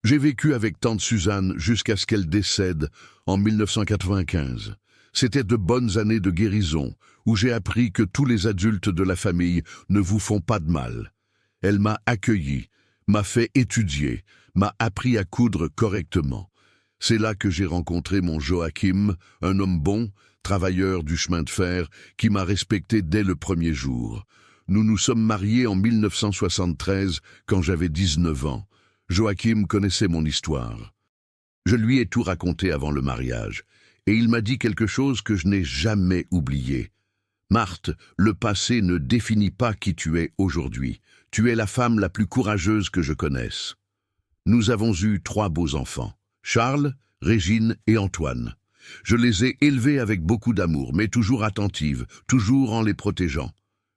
J'ai vécu avec tante Suzanne jusqu'à ce qu'elle décède en 1995. C'était de bonnes années de guérison, où j'ai appris que tous les adultes de la famille ne vous font pas de mal. Elle m'a accueilli, m'a fait étudier, m'a appris à coudre correctement. C'est là que j'ai rencontré mon Joachim, un homme bon, travailleur du chemin de fer, qui m'a respecté dès le premier jour. Nous nous sommes mariés en 1973, quand j'avais 19 ans. Joachim connaissait mon histoire. Je lui ai tout raconté avant le mariage, et il m'a dit quelque chose que je n'ai jamais oublié. Marthe, le passé ne définit pas qui tu es aujourd'hui. Tu es la femme la plus courageuse que je connaisse. Nous avons eu 3 beaux enfants, Charles, Régine et Antoine. Je les ai élevés avec beaucoup d'amour, mais toujours attentives, toujours en les protégeant.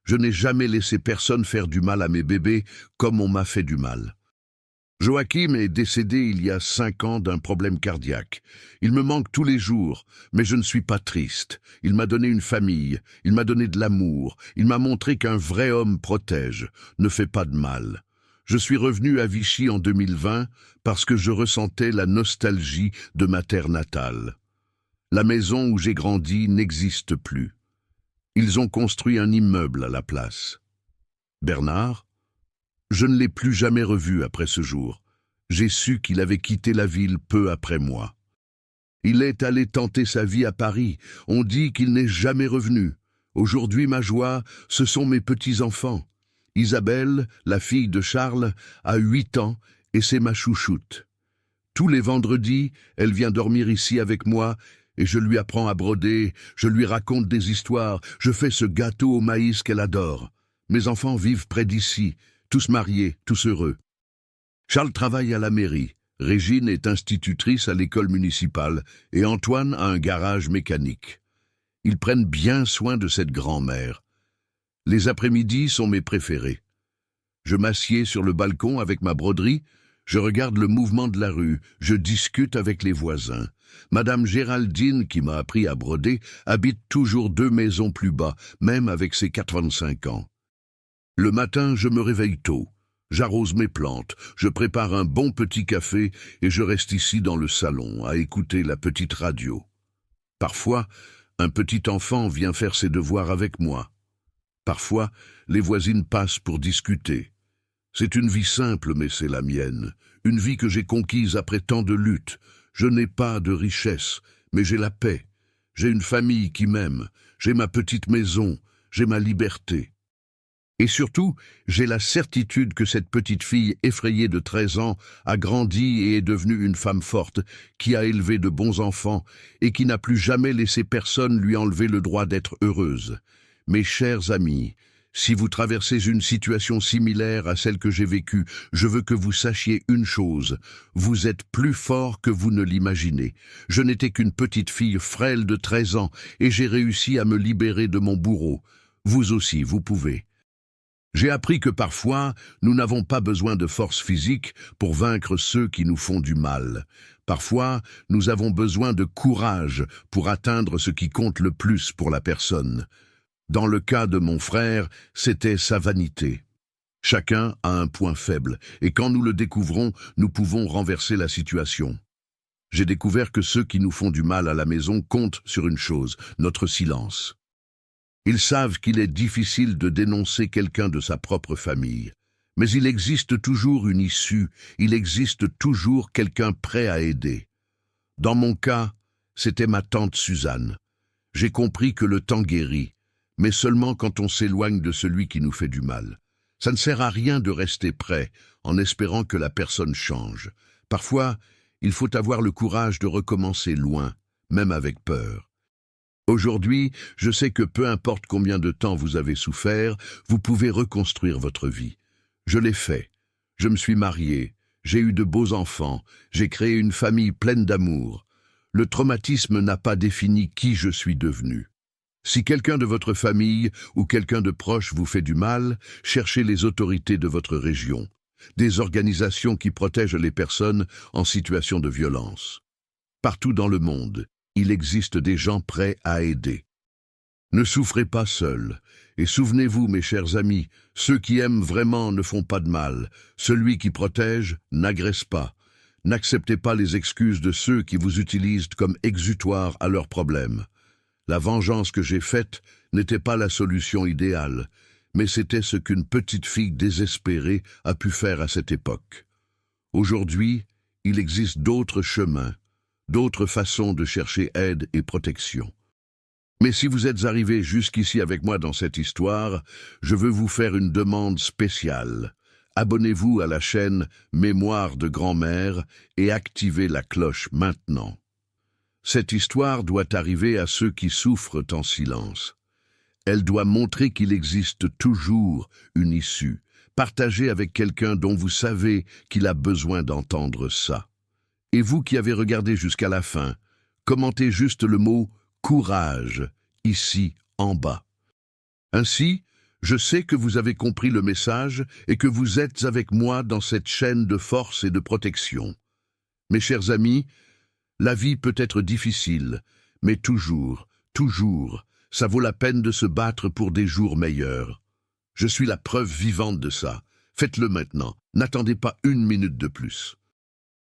Je n'ai jamais laissé personne faire du mal à mes bébés comme on m'a fait du mal. Joachim est décédé il y a 5 ans d'un problème cardiaque. Il me manque tous les jours, mais je ne suis pas triste. Il m'a donné une famille, il m'a donné de l'amour, il m'a montré qu'un vrai homme protège, ne fait pas de mal. Je suis revenu à Vichy en 2020 parce que je ressentais la nostalgie de ma terre natale. La maison où j'ai grandi n'existe plus. Ils ont construit un immeuble à la place. Bernard, je ne l'ai plus jamais revu après ce jour. J'ai su qu'il avait quitté la ville peu après moi. Il est allé tenter sa vie à Paris. On dit qu'il n'est jamais revenu. Aujourd'hui, ma joie, ce sont mes petits-enfants. Isabelle, la fille de Charles, a 8 ans et c'est ma chouchoute. Tous les vendredis, elle vient dormir ici avec moi et je lui apprends à broder, je lui raconte des histoires, je fais ce gâteau au maïs qu'elle adore. Mes enfants vivent près d'ici, tous mariés, tous heureux. Charles travaille à la mairie, Régine est institutrice à l'école municipale et Antoine a un garage mécanique. Ils prennent bien soin de cette grand-mère. Les après-midi sont mes préférés. Je m'assieds sur le balcon avec ma broderie, je regarde le mouvement de la rue, je discute avec les voisins. Madame Géraldine, qui m'a appris à broder, habite toujours 2 maisons plus bas, même avec ses 85 ans. Le matin, je me réveille tôt. J'arrose mes plantes, je prépare un bon petit café et je reste ici dans le salon à écouter la petite radio. Parfois, un petit enfant vient faire ses devoirs avec moi. Parfois, les voisines passent pour discuter. C'est une vie simple, mais c'est la mienne. Une vie que j'ai conquise après tant de luttes. Je n'ai pas de richesse, mais j'ai la paix. J'ai une famille qui m'aime. J'ai ma petite maison. J'ai ma liberté. Et surtout, j'ai la certitude que cette petite fille effrayée de 13 ans a grandi et est devenue une femme forte, qui a élevé de bons enfants et qui n'a plus jamais laissé personne lui enlever le droit d'être heureuse. Mes chers amis, si vous traversez une situation similaire à celle que j'ai vécue, je veux que vous sachiez une chose, vous êtes plus fort que vous ne l'imaginez. Je n'étais qu'une petite fille frêle de 13 ans et j'ai réussi à me libérer de mon bourreau. Vous aussi, vous pouvez. J'ai appris que parfois, nous n'avons pas besoin de force physique pour vaincre ceux qui nous font du mal. Parfois, nous avons besoin de courage pour atteindre ce qui compte le plus pour la personne. Dans le cas de mon frère, c'était sa vanité. Chacun a un point faible, et quand nous le découvrons, nous pouvons renverser la situation. J'ai découvert que ceux qui nous font du mal à la maison comptent sur une chose, notre silence. Ils savent qu'il est difficile de dénoncer quelqu'un de sa propre famille, Mais il existe toujours une issue, il existe toujours quelqu'un prêt à aider. Dans mon cas, c'était ma tante Suzanne. J'ai compris que le temps guérit, mais seulement quand on s'éloigne de celui qui nous fait du mal. Ça ne sert à rien de rester prêt en espérant que la personne change. Parfois, il faut avoir le courage de recommencer loin, même avec peur. Aujourd'hui, je sais que peu importe combien de temps vous avez souffert, vous pouvez reconstruire votre vie. Je l'ai fait. Je me suis marié, j'ai eu de beaux enfants, j'ai créé une famille pleine d'amour. Le traumatisme n'a pas défini qui je suis devenu. Si quelqu'un de votre famille ou quelqu'un de proche vous fait du mal, cherchez les autorités de votre région, des organisations qui protègent les personnes en situation de violence. Partout dans le monde, il existe des gens prêts à aider. Ne souffrez pas seul, et souvenez-vous, mes chers amis, ceux qui aiment vraiment ne font pas de mal, celui qui protège n'agresse pas. N'acceptez pas les excuses de ceux qui vous utilisent comme exutoire à leurs problèmes. La vengeance que j'ai faite n'était pas la solution idéale, mais c'était ce qu'une petite fille désespérée a pu faire à cette époque. Aujourd'hui, il existe d'autres chemins, d'autres façons de chercher aide et protection. Mais si vous êtes arrivé jusqu'ici avec moi dans cette histoire, je veux vous faire une demande spéciale. Abonnez-vous à la chaîne Mémoire de grand-mère et activez la cloche maintenant. Cette histoire doit arriver à ceux qui souffrent en silence. Elle doit montrer qu'il existe toujours une issue. Partagez avec quelqu'un dont vous savez qu'il a besoin d'entendre ça. Et vous qui avez regardé jusqu'à la fin, commentez juste le mot « courage » ici en bas. Ainsi, je sais que vous avez compris le message et que vous êtes avec moi dans cette chaîne de force et de protection. Mes chers amis, la vie peut être difficile, mais toujours, ça vaut la peine de se battre pour des jours meilleurs. Je suis la preuve vivante de ça. Faites-le maintenant, n'attendez pas une minute de plus.